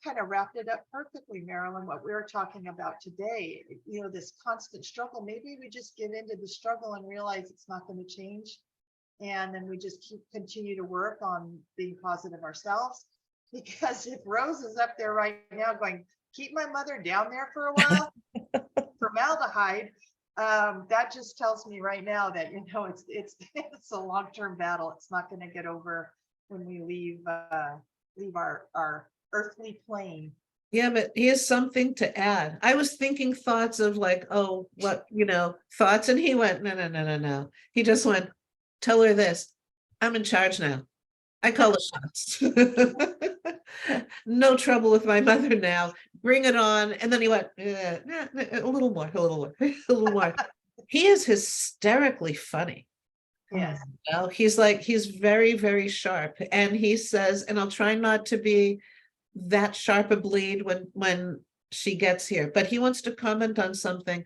S7: kind of wrapped it up perfectly, Marilyn, what we were talking about today. You know, this constant struggle. Maybe we just give into the struggle and realize it's not going to change. And then we just continue to work on being positive ourselves. Because if Rose is up there right now going, keep my mother down there for a while, formaldehyde, that just tells me right now that, you know, it's a long-term battle. It's not going to get over when we leave our earthly plane.
S5: Yeah, but here's something to add. I was thinking thoughts of like, oh, what, you know, thoughts. And he went, no. He just went, tell her this, I'm in charge now. I call the shots. No trouble with my mother now. Bring it on. And then he went, a little more. He is hysterically funny.
S7: Yes.
S5: You know, he's very, very sharp. And he says, and I'll try not to be that sharp a bleed when she gets here, but he wants to comment on something,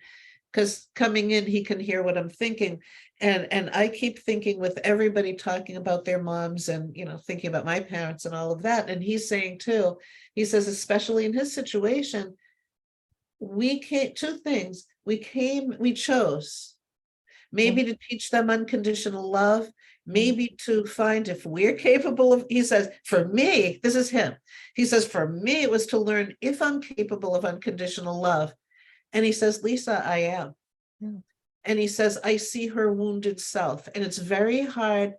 S5: because coming in, he can hear what I'm thinking. And I keep thinking with everybody talking about their moms and, you know, thinking about my parents and all of that. And he's saying too, he says, especially in his situation, we chose maybe to teach them unconditional love, maybe to find if we're capable of, he says, for me, this is him. He says, for me, it was to learn if I'm capable of unconditional love. And he says, Lisa, I am. Yeah. And he says, I see her wounded self. And it's very hard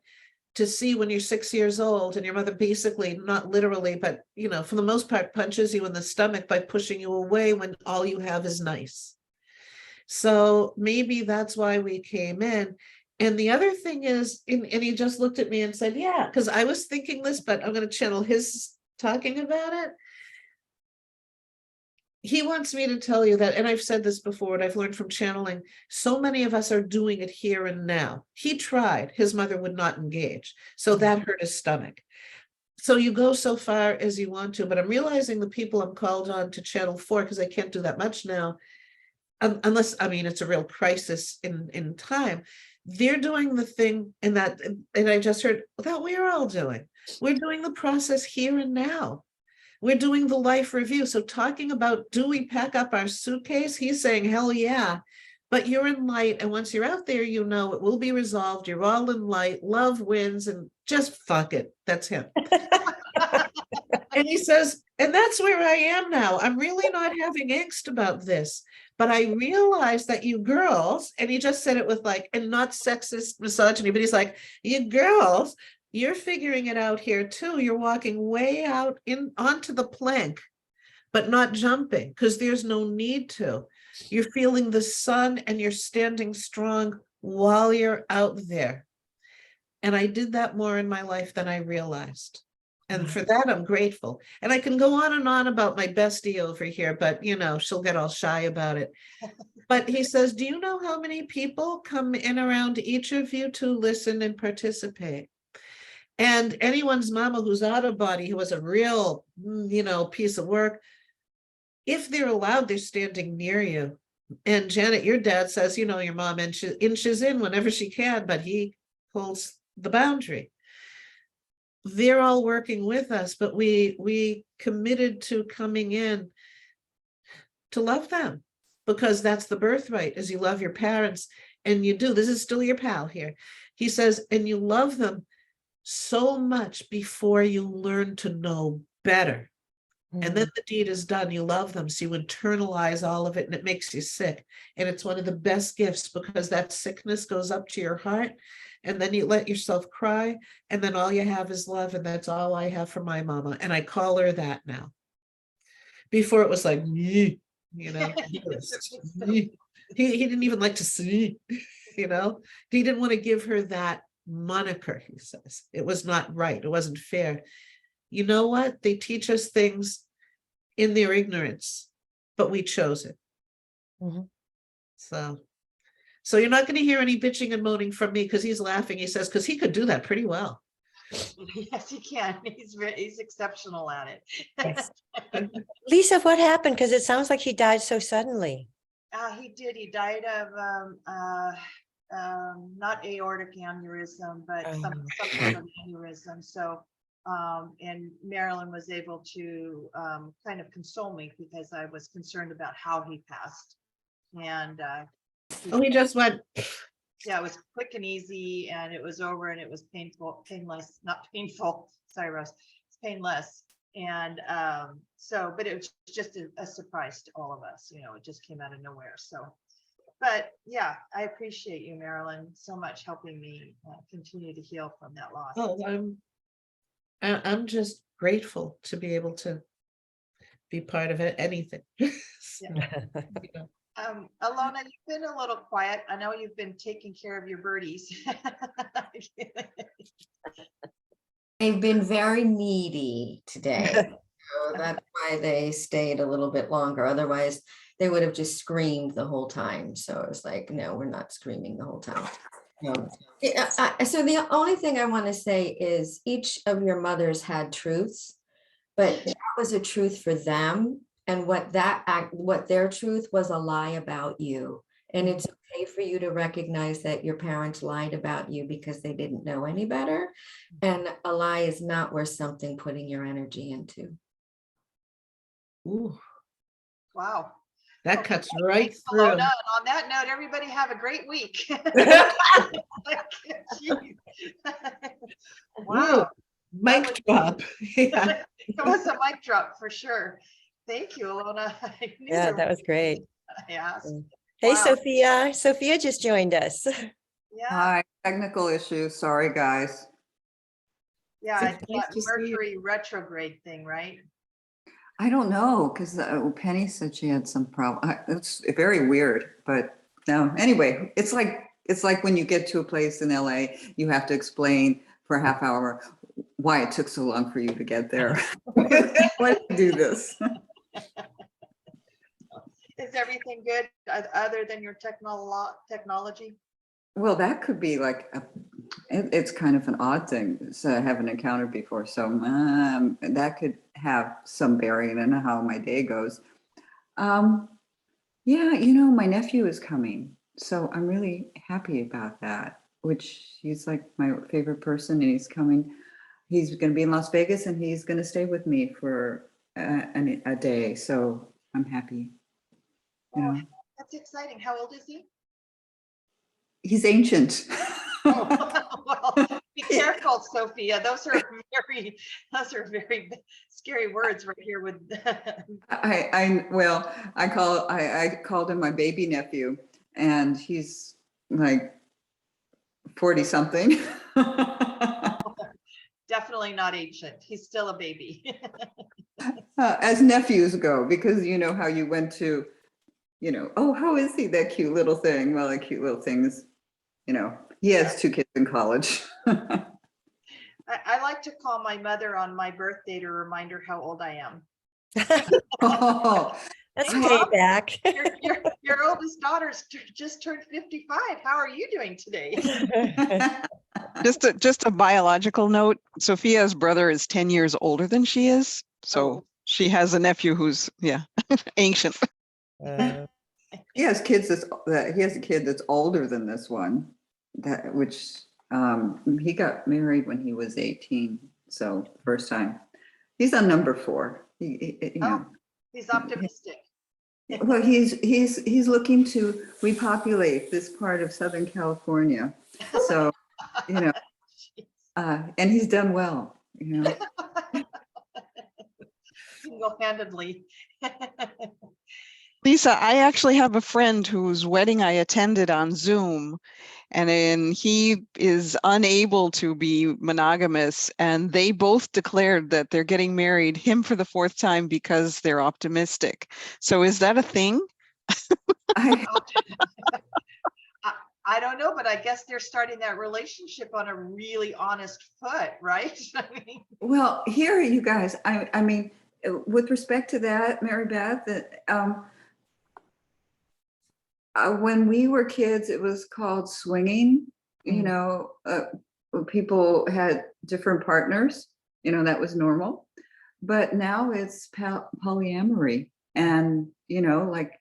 S5: to see when you're 6 years old and your mother basically, not literally, but, you know, for the most part, punches you in the stomach by pushing you away when all you have is nice. So maybe that's why we came in. And the other thing is, and he just looked at me and said, yeah, because I was thinking this, but I'm going to channel his talking about it. He wants me to tell you that, and I've said this before, and I've learned from channeling, so many of us are doing it here and now. He tried, his mother would not engage. So that hurt his stomach. So you go so far as you want to, but I'm realizing the people I'm called on to channel for, because I can't do that much now, unless, I mean, it's a real crisis in time. they're doing the thing and I just heard that we're all doing. We're doing the process here and now. We're doing the life review. So talking about, do we pack up our suitcase? He's saying, hell yeah. But you're in light. And once you're out there, you know, it will be resolved. You're all in light. Love wins and just fuck it. That's him. And he says, and that's where I am now. I'm really not having angst about this. But I realize that you girls, and he just said it with like, and not sexist misogyny, but he's like, you girls, you're figuring it out here too. You're walking way out onto the plank, but not jumping because there's no need to. You're feeling the sun and you're standing strong while you're out there. And I did that more in my life than I realized. And for that, I'm grateful. And I can go on and on about my bestie over here, but you know, she'll get all shy about it. But he says, do you know how many people come in around each of you to listen and participate? And anyone's mama who's out of body, who was a real, you know, piece of work, if they're allowed, they're standing near you. And Janet, your dad says, you know, your mom inches in whenever she can, but he holds the boundary. They're all working with us, but we committed to coming in to love them, because that's the birthright, is you love your parents, and you do. This is still your pal here. He says, and you love them so much before you learn to know better. And then the deed is done. You love them, so you internalize all of it, and it makes you sick. And it's one of the best gifts, because that sickness goes up to your heart, and then you let yourself cry, and then all you have is love. And that's all I have for my mama. And I call her that now. Before it was like, you know, he didn't even like to see, you know, he didn't want to give her that moniker. He says it was not right. It wasn't fair. You know what? They teach us things in their ignorance, but we chose it. So you're not going to hear any bitching and moaning from me, because he's laughing. He says, because he could do that pretty well.
S7: Yes, he can. He's exceptional at it.
S1: Yes. Lisa, what happened? Because it sounds like he died so suddenly.
S7: He did. He died of not aortic aneurysm, but some sort of aneurysm. So, and Marilyn was able to kind of console me, because I was concerned about how he passed. And
S5: he just went.
S7: Yeah, it was quick and easy, and it was over, and it was painless, not painful. Sorry, Rose. It's painless. And so, but it was just a surprise to all of us. You know, it just came out of nowhere. So, but yeah, I appreciate you, Marilyn, so much, helping me continue to heal from that loss.
S5: Oh, I'm just grateful to be able to be part of it. Anything.
S7: Yeah. You know. Ilona, you've been a little quiet. I know you've been taking care of your birdies.
S3: They've been very needy today. So that's why they stayed a little bit longer. Otherwise, they would have just screamed the whole time. So it was like, no, we're not screaming the whole time. So the only thing I want to say is each of your mothers had truths, but that was a truth for them. And what their truth was, a lie about you. And it's okay for you to recognize that your parents lied about you because they didn't know any better. And a lie is not worth something putting your energy into.
S5: Ooh.
S7: Wow.
S5: That cuts right through.
S7: Ilona, and on that note, everybody have a great week. Wow.
S5: Mic drop. Yeah.
S7: It was a mic drop for sure. Thank you, Ilona.
S1: Yeah, that was great.
S7: Yeah.
S1: Hey,
S7: Wow.
S1: Sophia. Sophia just joined us.
S7: Yeah.
S9: Hi, technical issues. Sorry, guys.
S7: Yeah,
S5: It's
S7: it's
S5: nice
S7: that
S5: to see you.
S7: Mercury retrograde thing, right?
S9: I don't know, because Penny said she had some problem. It's very weird, but no. Anyway, it's like when you get to a place in LA, you have to explain for a half hour why it took so long for you to get there. Why did you do this?
S7: Is everything good other than your technology?
S9: Well, that could be like it's kind of an odd thing. So I haven't encountered before. So that could have some bearing in how my day goes. Yeah, you know, my nephew is coming So I'm really happy about that, which he's like my favorite person and he's coming. He's going to be in Las Vegas and he's going to stay with me for a day. So I'm happy. You
S7: Oh,
S9: know,
S7: that's exciting. How old is he?
S9: he's ancient.
S7: Oh, well, be careful, Sophia. Those are very scary words right here with.
S9: I called him my baby nephew and he's like 40 something.
S7: Definitely not ancient. He's still a baby.
S9: As nephews go, because you know how you went to, oh, how is he, that cute little thing? Well, the cute little things, he has 2 kids in college.
S7: I like to call my mother on my birthday to remind her how old I am.
S9: Oh,
S1: That's
S7: Hey, Mom,
S1: payback.
S7: your oldest daughter's just turned 55. How are you doing today?
S2: Just a biological note, Sophia's brother is 10 years older than she is. So
S7: Oh.
S2: she has a nephew who's, ancient.
S9: he has kids he has a kid that's older than this one, which he got married when he was 18. So first time. He's on number 4.
S7: He's optimistic.
S9: Well, he's looking to repopulate this part of Southern California. So, and he's done well,
S7: Single-handedly.
S2: Lisa, I actually have a friend whose wedding I attended on Zoom, and then he is unable to be monogamous, and they both declared that they're getting married, him for the 4th time, because they're optimistic. So is that a thing?
S7: I don't know, but I guess they're starting that relationship on a really honest foot, right?
S9: Well, here, you guys, I mean, with respect to that, Mary Beth, when we were kids, it was called swinging. People had different partners, that was normal. But now it's polyamory. And, like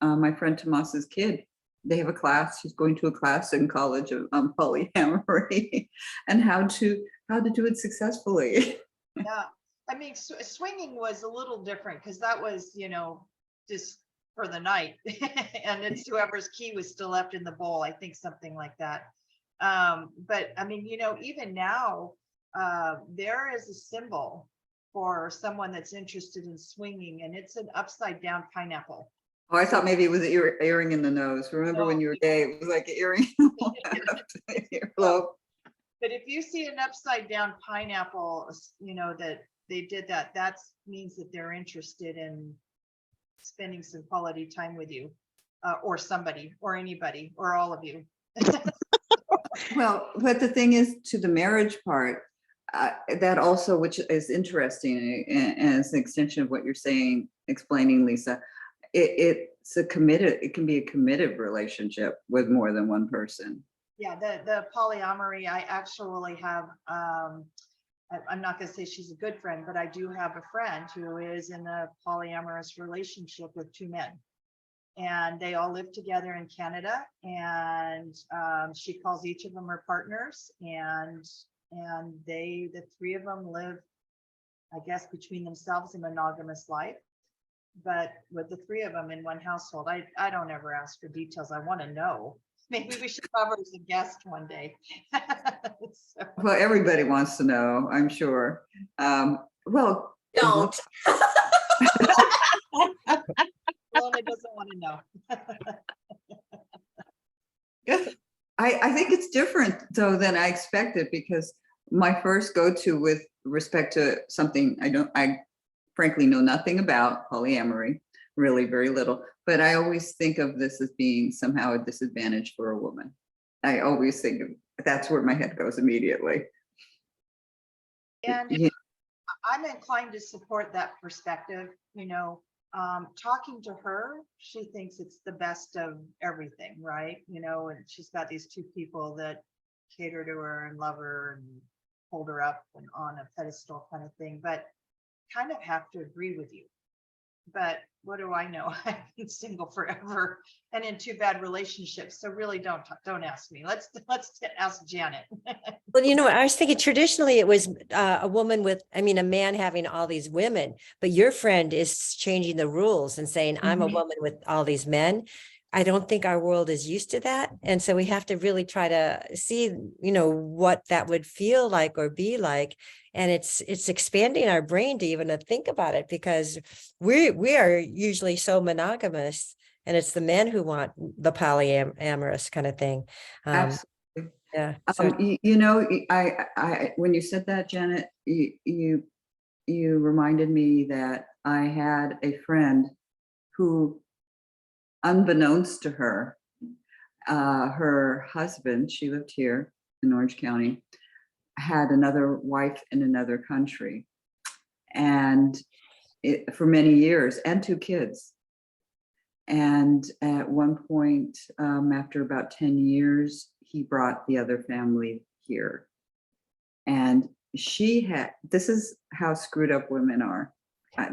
S9: my friend Tomas's kid, they have a class, she's going to a class in college of polyamory and how to do it successfully.
S7: Yeah, I mean, swinging was a little different because that was, just for the night, and it's whoever's key was still left in the bowl. I think something like that. But I mean, even now, there is a symbol for someone that's interested in swinging, and it's an upside down pineapple.
S9: Oh, I thought maybe it was an earring in the nose. Remember when you were gay, it was like an earring in the earlobe.
S7: But if you see an upside down pineapple, that they did that means that they're interested in spending some quality time with you, or somebody, or anybody, or all of you.
S9: Well, but the thing is, to the marriage part, that also, which is interesting, and it's an extension of what you're saying, explaining, Lisa, it can be a committed relationship with more than one person.
S7: Yeah, the polyamory, I actually have, I'm not going to say she's a good friend, but I do have a friend who is in a polyamorous relationship with 2 men. And they all live together in Canada, and she calls each of them her partners, and the 3 of them live, I guess, between themselves a monogamous life, but with the 3 of them in one household. I don't ever ask for details. I want to know. Maybe we should have her as a guest one day.
S9: Well, everybody wants to know, I'm sure. Well,
S3: Don't.
S7: Ilona doesn't want to know.
S9: I think it's different though than I expected, because my first go-to with respect to something I frankly know nothing about, polyamory, really very little, but I always think of this as being somehow a disadvantage for a woman. I always think that's where my head goes immediately.
S7: And
S9: Yeah.
S7: I'm inclined to support that perspective. Talking to her, she thinks it's the best of everything, right? And she's got these 2 people that cater to her and love her and hold her up and on a pedestal kind of thing, but kind of have to agree with you. but what do I know? I've been single forever and in 2 bad relationships. So really don't ask me. Let's ask Janet.
S1: Well, you know, I was thinking traditionally it was a woman with, I mean, a man having all these women, but your friend is changing the rules and saying, I'm a woman with all these men. I don't think our world is used to that. And so we have to really try to see, you know, what that would feel like or be like. And it's expanding our brain to even to think about it, because we are usually so monogamous, and it's the men who want the polyamorous kind of thing.
S9: Absolutely.
S1: Yeah. So
S9: You know, I when you said that, Janet, you reminded me that I had a friend who, unbeknownst to her, her husband, she lived here in Orange County, had another wife in another country, and for many years, and 2 kids. And at one point, after about 10 years, he brought the other family here. And this is how screwed up women are.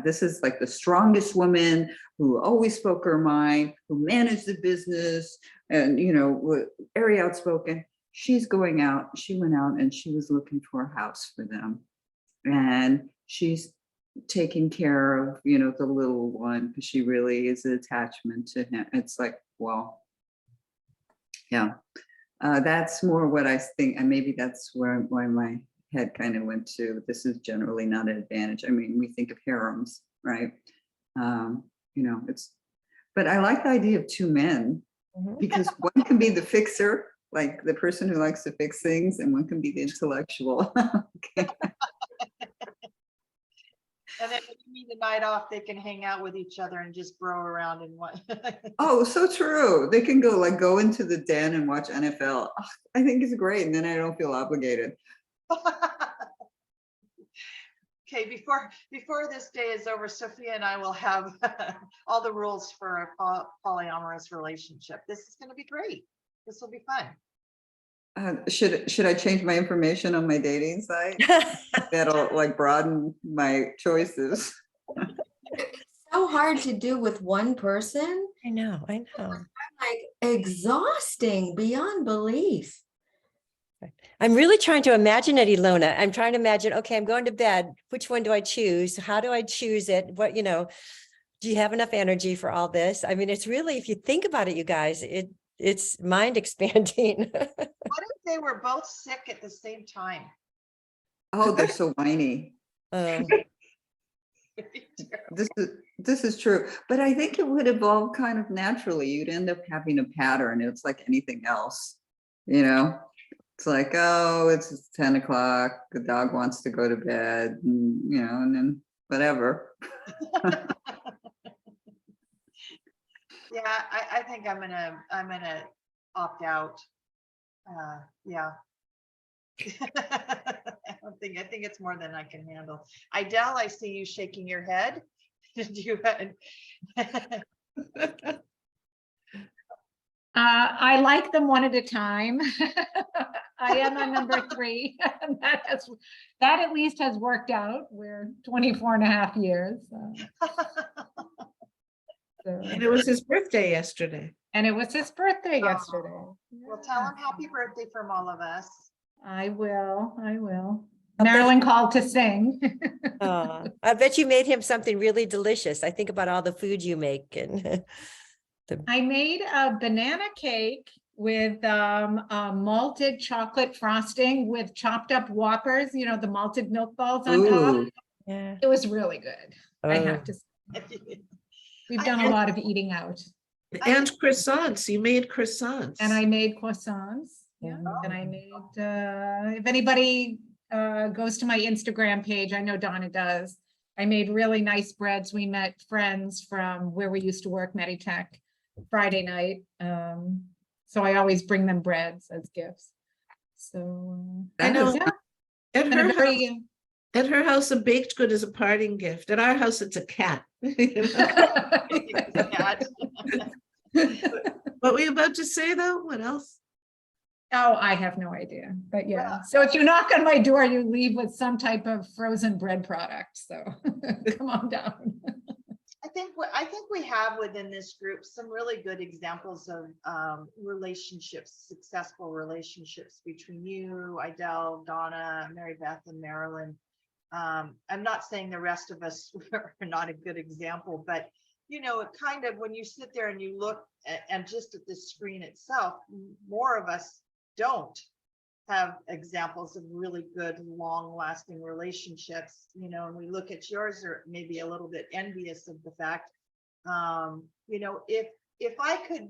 S9: This is like the strongest woman who always spoke her mind, who managed the business, and, you know, very outspoken. She went out and she was looking for a house for them. And she's taking care of, you know, the little one, because she really is an attachment to him. It's like, well, yeah, that's more what I think. And maybe that's why my head kind of went to, this is generally not an advantage. I mean, we think of harems, right? You know, but I like the idea of 2 men, because one can be the fixer, like the person who likes to fix things, and one can be the intellectual. Okay.
S7: And then if you need a night off, they can hang out with each other and just bro around and what.
S9: Oh, so true. They can go into the den and watch NFL. Oh, I think it's great, and then I don't feel obligated.
S7: Okay, before this day is over, Sophia and I will have all the rules for a polyamorous relationship. This is going to be great. This will be fun.
S9: Should I change my information on my dating site? That'll like broaden my choices.
S3: It's so hard to do with one person.
S1: I know.
S3: Like exhausting beyond belief.
S1: I'm really trying to imagine it, Ilona. I'm trying to imagine, okay, I'm going to bed. Which one do I choose? How do I choose it? What, you know, do you have enough energy for all this? I mean, it's really, if you think about it, you guys, it's mind expanding.
S7: What if they were both sick at the same time?
S9: Oh, they're so whiny. This is true, but I think it would evolve kind of naturally. You'd end up having a pattern. It's like anything else, you know. It's like, oh, it's 10 o'clock. The dog wants to go to bed, and, you know, and then whatever.
S7: Yeah, I think I'm gonna opt out. Yeah. I think it's more than I can handle. Idel, I see you shaking your head. Did you?
S10: I like them one at a time. I am on number 3. That at least has worked out. We're 24 and a half years.
S5: And it was his birthday yesterday.
S10: And it was his birthday yesterday.
S7: Well, tell him happy birthday from all of us.
S10: I will. Marilyn called to sing.
S1: I bet you made him something really delicious. I think about all the food you make. And
S10: I made a banana cake with a malted chocolate frosting with chopped up Whoppers, you know, the malted milk balls on top.
S1: Yeah.
S10: It was really good. I have to say. We've done a lot of eating out.
S5: And croissants. You made croissants.
S10: And I made croissants. Yeah. And I made, if anybody goes to my Instagram page, I know Donna does. I made really nice breads. We met friends from where we used to work, Meditech, Friday night. So I always bring them breads as gifts. So
S5: I know.
S10: Yeah.
S5: At her house, a baked good is a parting gift. At our house, it's a cat. What were you about to say, though? What else?
S10: Oh, I have no idea. But yeah. So if you knock on my door, you leave with some type of frozen bread product. So come on down.
S7: I I think we have within this group some really good examples of relationships, successful relationships between you, Idel, Donna, Mary Beth, and Marilyn. I'm not saying the rest of us are not a good example, but you know, it kind of, when you sit there and you look and just at the screen itself, more of us don't have examples of really good, long-lasting relationships, you know, and we look at yours, or maybe a little bit envious of the fact, you know, if I could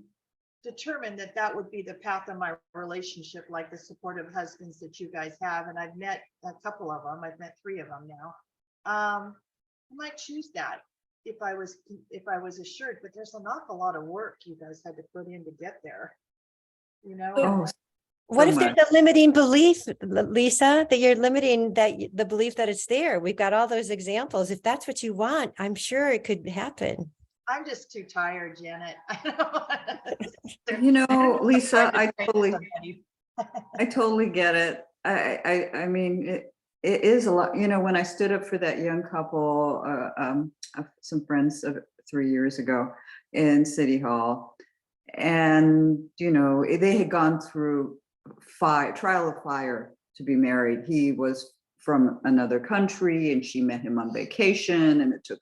S7: determine that that would be the path of my relationship, like the supportive husbands that you guys have, and I've met a couple of them, I've met 3 of them now, I might choose that if I was assured, but there's an awful lot of work you guys had to put in to get there, you know.
S9: Oh,
S1: What
S9: so
S1: if there's
S9: much.
S1: a limiting belief, Lisa, that you're limiting the belief that it's there? We've got all those examples. If that's what you want, I'm sure it could happen.
S7: I'm just too tired, Janet.
S9: You know, Lisa,
S7: Trying to train somebody.
S9: I totally get it. I mean, it is a lot. You know, when I stood up for that young couple, some friends of 3 years ago in City Hall, and you know, they had gone through trial of fire to be married. He was from another country, and she met him on vacation, and it took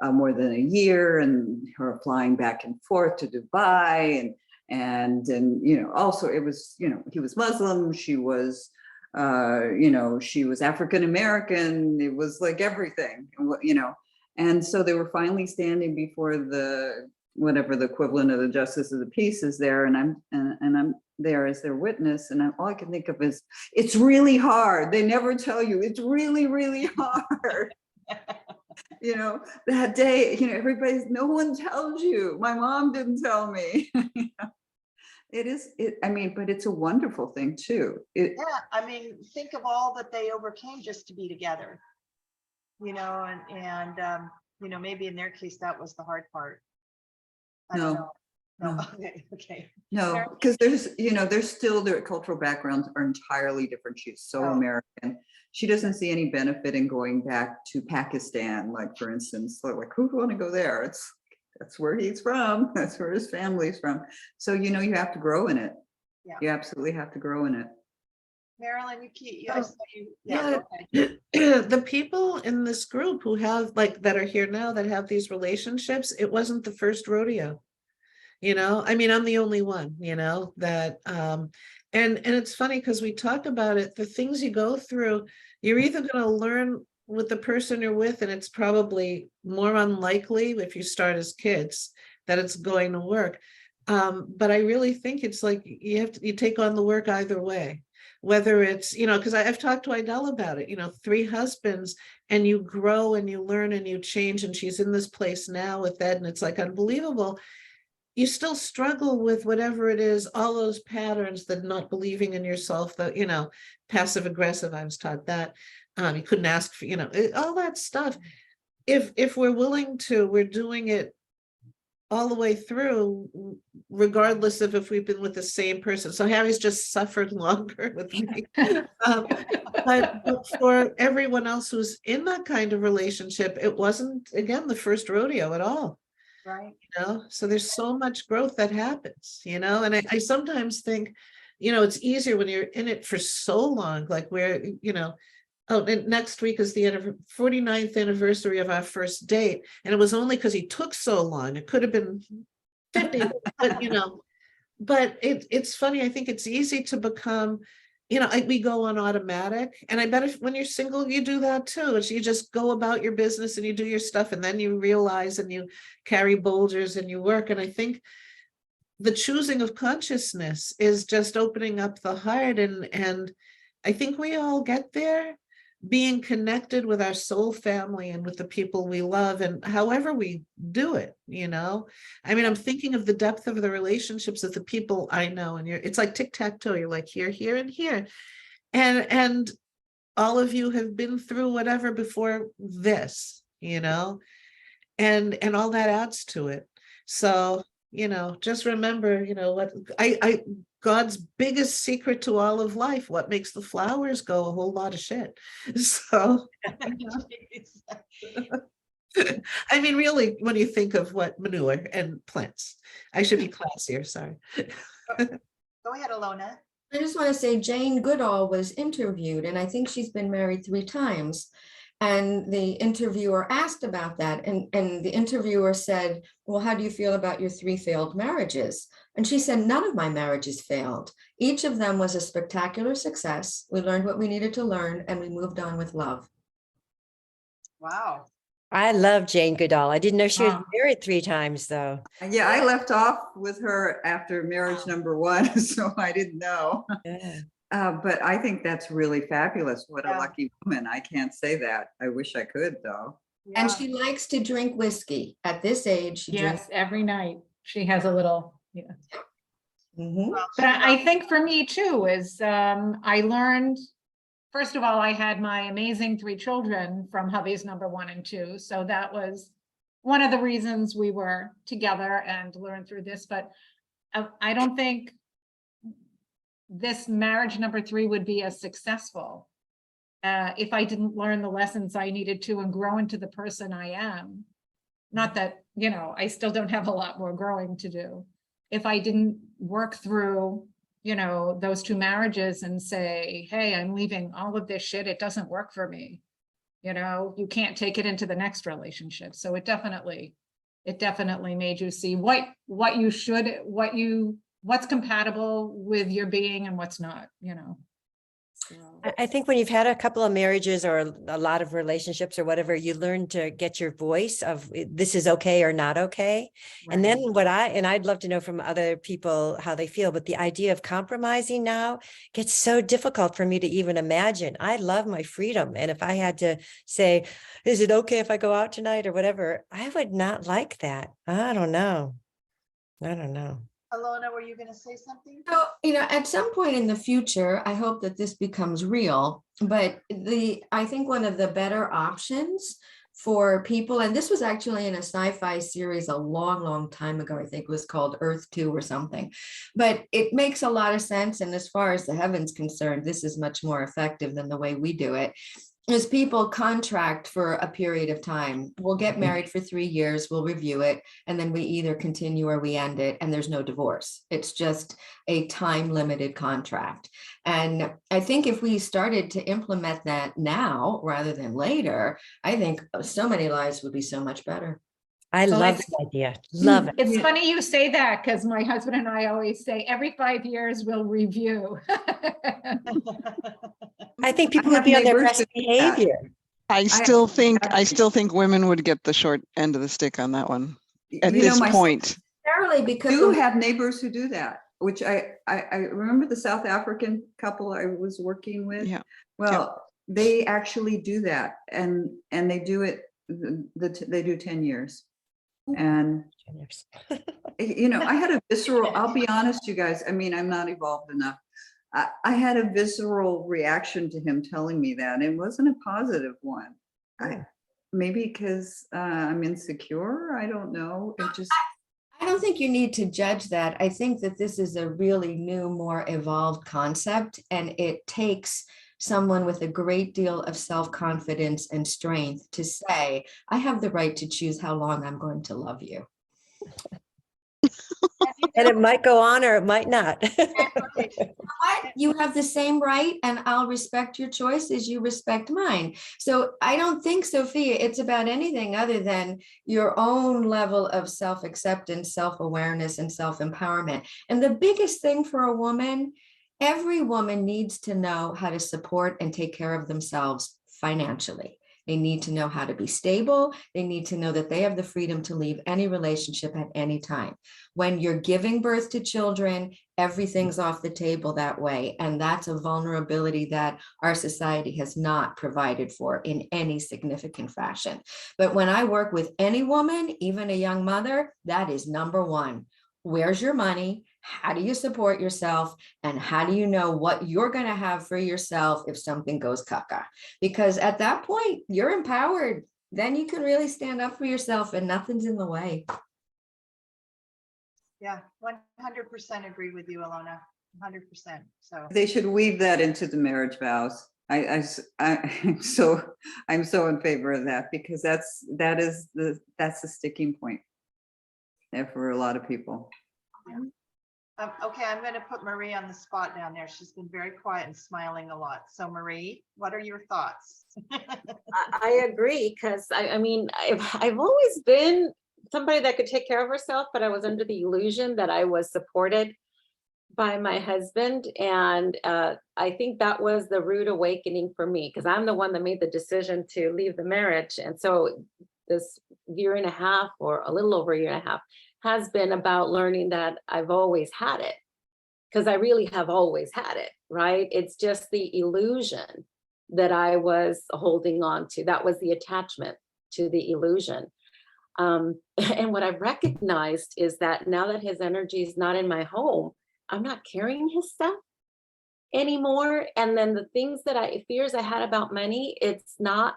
S9: more than a year, and her flying back and forth to Dubai, and you know, also it was, you know, he was Muslim, she was you know, she was African American, it was like everything, you know. And so they were finally standing before the whatever the equivalent of the justice of the peace is there, and I'm there as their witness, and all I can think of is, it's really hard. They never tell you it's really, really hard. You know, that day, you know, no one tells you. My mom didn't tell me. I mean, but it's a wonderful thing too.
S7: Yeah, I mean, think of all that they overcame just to be together, you know, and you know, maybe in their case, that was the hard part. I don't know. No, okay.
S9: No, because there's, you know, there's still, their cultural backgrounds are entirely different. She's so American. She doesn't see any benefit in going back to Pakistan, like for instance, like who would want to go there? That's where he's from. That's where his family's from. So, you know, you have to grow in it.
S7: Yeah.
S9: You absolutely have to grow in it.
S7: Marilyn,
S5: the people in this group who have, like, that are here now that have these relationships, it wasn't the first rodeo. You know, I mean, I'm the only one, you know, that and it's funny because we talk about it, the things you go through, you're either going to learn with the person you're with, and it's probably more unlikely if you start as kids that it's going to work. But I really think it's like you take on the work either way, whether it's, you know, because I've talked to Idel about it, you know, 3 husbands, and you grow and you learn and you change, and she's in this place now with Ed, and it's like unbelievable. You still struggle with whatever it is, all those patterns, that not believing in yourself, that, you know, passive aggressive, I was taught that. You couldn't ask for, you know, all that stuff. If we're willing to, we're doing it all the way through, regardless of if we've been with the same person. So Harry's just suffered longer with me. But for everyone else who's in that kind of relationship, it wasn't, again, the first rodeo at all.
S7: Right.
S5: You know, so there's so much growth that happens, you know, and I sometimes think, you know, it's easier when you're in it for so long, like where, you know, next week is the 49th anniversary of our first date. And it was only because he took so long. It could have been 50, but, you know, but it's funny. I think it's easy to become, you know, we go on automatic, and I bet if when you're single, you do that too. It's you just go about your business and you do your stuff, and then you realize and you carry boulders and you work. And I think the choosing of consciousness is just opening up the heart, and I think we all get there, being connected with our soul family and with the people we love, and however we do it, you know. I mean, I'm thinking of the depth of the relationships of the people I know, and it's like tic-tac-toe. You're like here, here, and here, and all of you have been through whatever before this, you know, and all that adds to it. So, you know, just remember, you know, what God's biggest secret to all of life, what makes the flowers go, a whole lot of shit. So I mean, really, when you think of what manure and plants, I should be classier, sorry.
S7: Go ahead, Ilona.
S3: I just want to say Jane Goodall was interviewed, and I think she's been married 3 times. And the interviewer asked about that, and the interviewer said, well, how do you feel about your 3 failed marriages? And she said, none of my marriages failed. Each of them was a spectacular success. We learned what we needed to learn, and we moved on with love.
S7: Wow.
S1: I love Jane Goodall. I didn't know she was
S10: Wow.
S1: married 3 times though.
S9: Yeah, I left off with her after marriage number 1, so I didn't know.
S1: Yeah.
S9: But I think that's really fabulous. What a
S7: Yeah.
S9: lucky woman. I can't say that. I wish I could, though.
S3: And
S7: Yeah.
S3: she likes to drink whiskey. At this age, she drinks.
S10: Yes, every night she has a little, yeah.
S3: Mhm.
S7: Well,
S10: But I think for me too is I learned, first of all, I had my amazing 3 children from hubby's number 1 and 2. So that was one of the reasons we were together and learned through this. But I don't think this marriage number 3 would be as successful if I didn't learn the lessons I needed to and grow into the person I am. Not that, you know, I still don't have a lot more growing to do. If I didn't work through, you know, those 2 marriages and say, hey, I'm leaving all of this shit, it doesn't work for me. You know, you can't take it into the next relationship. So it definitely made you see what you should, what's compatible with your being and what's not, you know. So,
S1: I think when you've had a couple of marriages or a lot of relationships or whatever, you learn to get your voice of this is okay or not okay. And then I'd love to know from other people how they feel, but the idea of compromising now gets so difficult for me to even imagine. I love my freedom. And if I had to say, is it okay if I go out tonight or whatever, I would not like that. I don't know.
S7: Ilona, were you going to say something?
S3: So, you know, at some point in the future, I hope that this becomes real, but I think one of the better options for people, and this was actually in a sci-fi series a long time ago, I think it was called Earth 2 or something, but it makes a lot of sense. And as far as the heaven's concerned, this is much more effective than the way we do it. Is people contract for a period of time. We'll get married for 3 years, we'll review it, and then we either continue or we end it, and there's no divorce. It's just a time-limited contract. And I think if we started to implement that now rather than later, I think so many lives would be so much better.
S1: I
S10: Well,
S1: love the idea. Love it.
S10: it's funny you say that because my husband and I always say every 5 years we'll review.
S1: I think people
S9: I
S1: would be
S9: have
S1: on their
S9: neighbors
S1: best
S9: that do that.
S1: behavior.
S2: I still think women would get the short end of the stick on that one at
S9: You know,
S2: this
S9: my
S2: point.
S3: Necessarily
S9: I
S3: because
S9: do
S3: of-
S9: have neighbors who do that, which I remember the South African couple I was working with.
S2: Yeah.
S9: Well, they actually do that, and they do it. They do 10 years, and you know, I had a visceral. I'll be honest, you guys. I mean, I'm not evolved enough. I had a visceral reaction to him telling me that. It wasn't a positive one. Maybe because I'm insecure. I don't know. It just.
S3: I don't think you need to judge that. I think that this is a really new, more evolved concept, and it takes someone with a great deal of self-confidence and strength to say, I have the right to choose how long I'm going to love you.
S1: And it might go on or it might not.
S3: What? You have the same right, and I'll respect your choice as you respect mine. So I don't think, Sophia, it's about anything other than your own level of self-acceptance, self-awareness, and self-empowerment. And the biggest thing for a woman, every woman needs to know how to support and take care of themselves financially. They need to know how to be stable. They need to know that they have the freedom to leave any relationship at any time. When you're giving birth to children, everything's off the table that way. And that's a vulnerability that our society has not provided for in any significant fashion. But when I work with any woman, even a young mother, that is number one. Where's your money? How do you support yourself? And how do you know what you're going to have for yourself if something goes caca? Because at that point, you're empowered. Then you can really stand up for yourself and nothing's in the way.
S7: Yeah, 100% agree with you, Ilona. 100%. So
S9: They should weave that into the marriage vows. I'm so in favor of that, because that's the sticking point there for a lot of people.
S7: Okay, I'm going to put Marie on the spot down there. She's been very quiet and smiling a lot. So Marie, what are your thoughts?
S6: I agree, because I mean, I've always been somebody that could take care of herself, but I was under the illusion that I was supported by my husband. And I think that was the rude awakening for me, because I'm the one that made the decision to leave the marriage. And so this year and a half, or a little over a year and a half, has been about learning that I've always had it, because I really have always had it, right? It's just the illusion that I was holding on to. That was the attachment to the illusion. And what I've recognized is that now that his energy is not in my home, I'm not carrying his stuff anymore. And then the things that fears I had about money, it's not,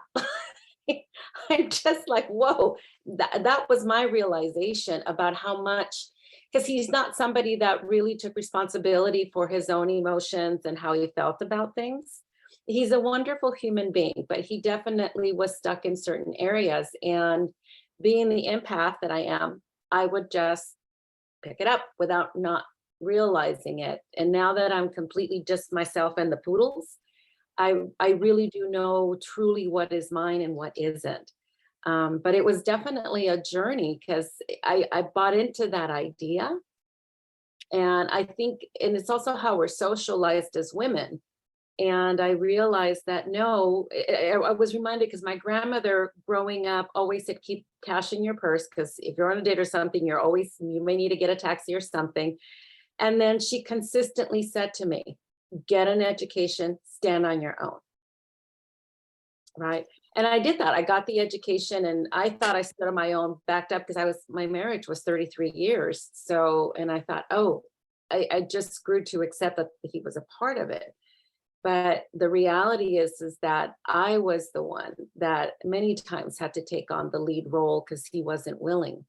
S6: I'm just like, whoa, that was my realization about how much, because he's not somebody that really took responsibility for his own emotions and how he felt about things. He's a wonderful human being, but he definitely was stuck in certain areas. And being the empath that I am, I would just pick it up without not realizing it. And now that I'm completely just myself and the poodles, I really do know truly what is mine and what isn't. But it was definitely a journey, because I bought into that idea. And I think, and it's also how we're socialized as women. And I realized that no, I was reminded, because my grandmother growing up always said, keep cash in your purse, because if you're on a date or something, you may need to get a taxi or something. And then she consistently said to me, get an education, stand on your own. Right. And I did that. I got the education, and I thought I stood on my own, backed up, because my marriage was 33 years. So, and I thought, oh, I just grew to accept that he was a part of it. But the reality is that I was the one that many times had to take on the lead role, because he wasn't willing.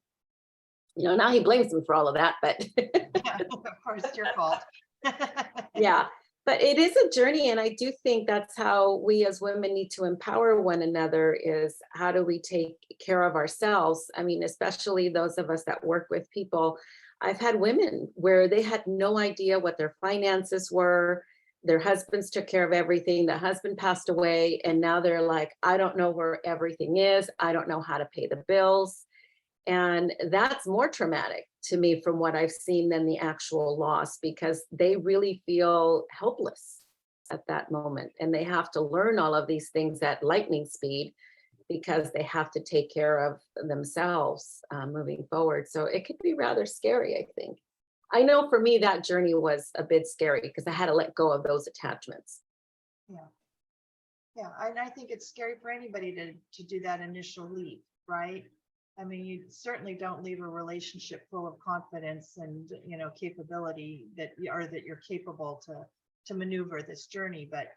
S6: You know, now he blames me for all of that, but
S7: Yeah, of course, it's your fault.
S6: yeah, but it is a journey. And I do think that's how we as women need to empower one another, is how do we take care of ourselves? I mean, especially those of us that work with people. I've had women where they had no idea what their finances were. Their husbands took care of everything. The husband passed away, and now they're like, I don't know where everything is. I don't know how to pay the bills. And that's more traumatic to me from what I've seen than the actual loss, because they really feel helpless at that moment. And they have to learn all of these things at lightning speed, because they have to take care of themselves moving forward. So it could be rather scary, I think. I know for me, that journey was a bit scary, because I had to let go of those attachments.
S7: Yeah. Yeah, and I think it's scary for anybody to do that initial leap, right? I mean, you certainly don't leave a relationship full of confidence and, you know, capability that you're capable to maneuver this journey, but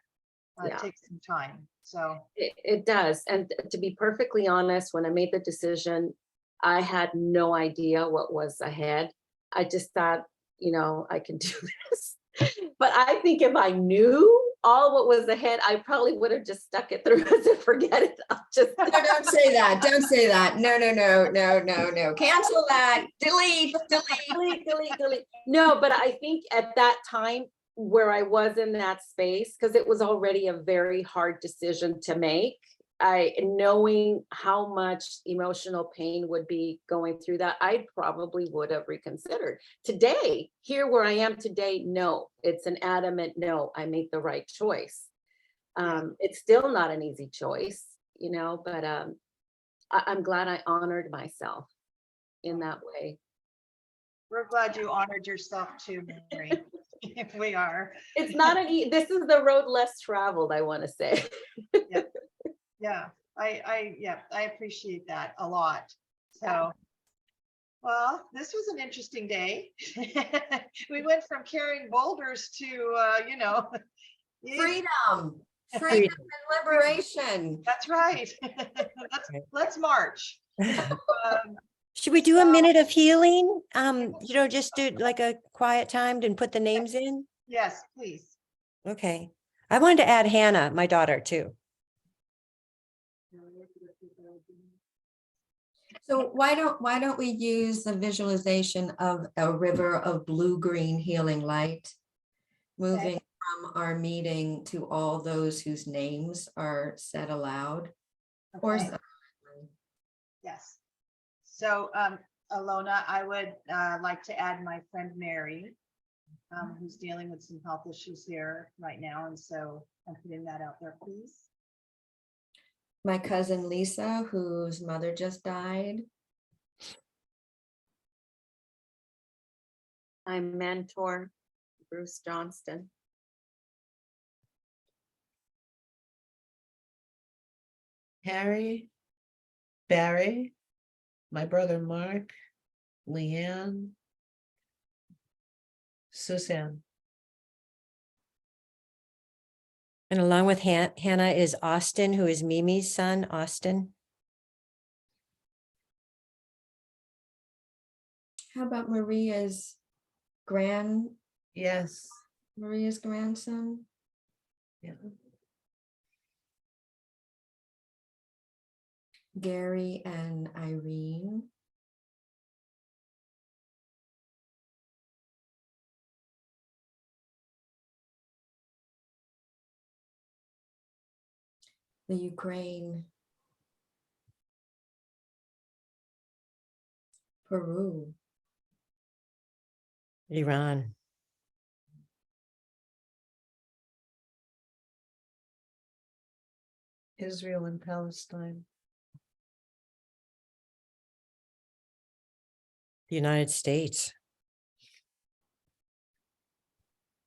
S7: it takes some time. So
S6: it does. And to be perfectly honest, when I made the decision, I had no idea what was ahead. I just thought, you know, I can do this. But I think if I knew all what was ahead, I probably would have just stuck it through and forget it.
S3: No, don't say that. Don't say that. No. Cancel that. Delete.
S6: No, but I think at that time where I was in that space, because it was already a very hard decision to make, knowing how much emotional pain would be going through that, I probably would have reconsidered. Today, here where I am today, no, it's an adamant no, I made the right choice. It's still not an easy choice, you know, but I'm glad I honored myself in that way.
S7: we're glad you honored yourself too, Mary. We are.
S6: It's not this is the road less traveled, I want to say.
S7: Yeah, I appreciate that a lot. So, well, this was an interesting day. We went from carrying boulders to, you know,
S3: Freedom and liberation.
S7: That's right. Let's march.
S1: Should we do a minute of healing? You know, just do like a quiet time and put the names in?
S7: Yes, please.
S1: Okay. I wanted to add Hannah, my daughter, too.
S3: So why don't we use the visualization of a river of blue-green healing light moving from our meeting to all those whose names are said aloud? Or
S7: Okay. Yes. So, Ilona, I would like to add my friend Mary, who's dealing with some health issues here right now. And so I'm putting that out there, please.
S3: my cousin Lisa, whose mother just died.
S6: My mentor, Bruce Johnston.
S5: Harry, Barry, my brother Mark, Leanne, Suzanne.
S1: And along with Hannah is Austin, who is Mimi's son, Austin.
S3: How about Maria's
S5: Yes.
S3: grandson?
S5: Yeah.
S3: Gary and Irene. The Ukraine. Peru.
S1: Iran.
S5: Israel and Palestine.
S1: The United States.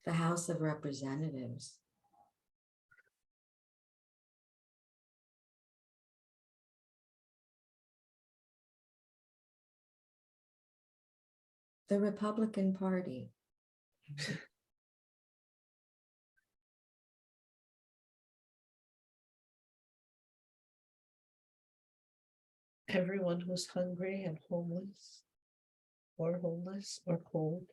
S3: The House of Representatives. The Republican Party.
S5: Everyone who's hungry and homeless or cold.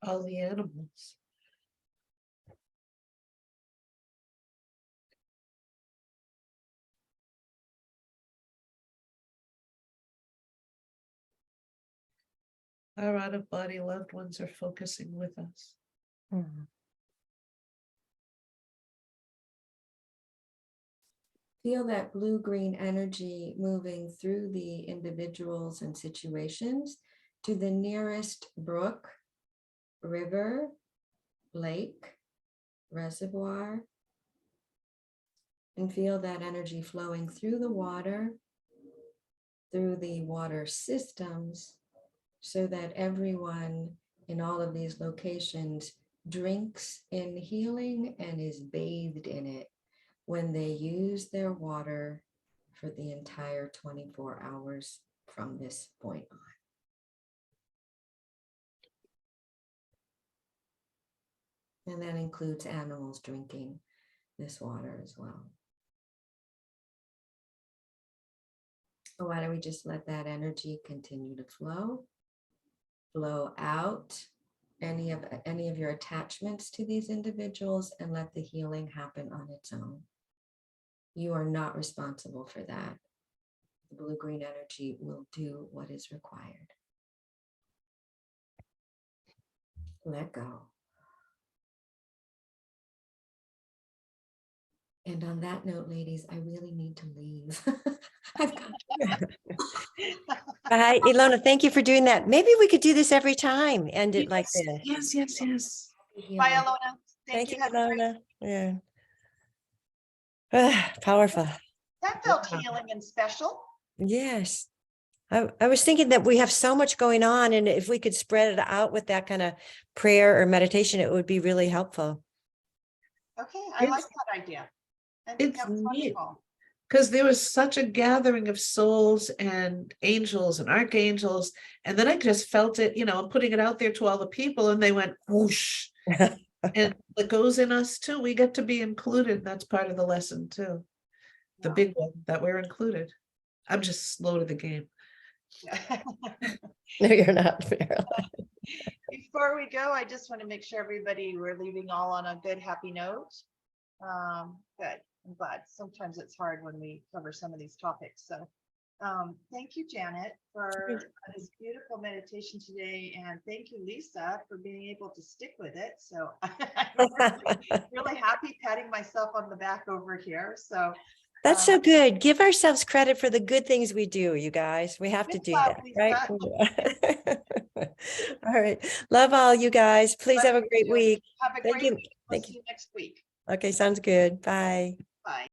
S5: All the animals. Our out-of-body loved ones are focusing with us.
S3: Feel that blue-green energy moving through the individuals and situations to the nearest brook, river, lake, reservoir, and feel that energy flowing through the water systems, so that everyone in all of these locations drinks in healing and is bathed in it when they use their water for the entire 24 hours from this point on. And that includes animals drinking this water as well. So why don't we just let that energy continue to flow out any of your attachments to these individuals, and let the healing happen on its own. You are not responsible for that. The blue-green energy will do what is required. Let go. And on that note, ladies, I really need to leave. I've got
S1: Hi, Ilona, thank you for doing that. Maybe we could do this every time, end it like this.
S5: Yes.
S7: Bye, Ilona.
S1: Thank you,
S7: Have a great-
S1: Ilona. Yeah. Powerful.
S7: That felt healing and special.
S1: Yes. I was thinking that we have so much going on, and if we could spread it out with that kind of prayer or meditation, it would be really helpful.
S7: Okay, I like that idea. I think
S5: It's
S7: that was
S5: neat.
S7: wonderful.
S5: Because there was such a gathering of souls and angels and archangels. And then I just felt it, I'm putting it out there to all the people, and they went whoosh. And that goes in us too. We get to be included. That's part of the lesson too. The big one, that we're included. I'm just slow to the game.
S1: No, you're not, Marilyn.
S7: Before we go, I just want to make sure everybody, we're leaving all on a good, happy note. Good. I'm glad. Sometimes it's hard when we cover some of these topics. So thank you, Janet, for this beautiful meditation today. And thank you, Lisa, for being able to stick with it. So I'm really happy, patting myself on the back over here. So
S1: That's so good. Give ourselves credit for the good things we do, you guys. We have to do that, right? All right. Love all you guys. Please have a great week.
S7: Have a
S1: Thank
S7: great
S1: you.
S7: week. We'll
S1: Thank
S7: see
S1: you.
S7: you next week.
S1: Okay, sounds good. Bye.
S7: Bye.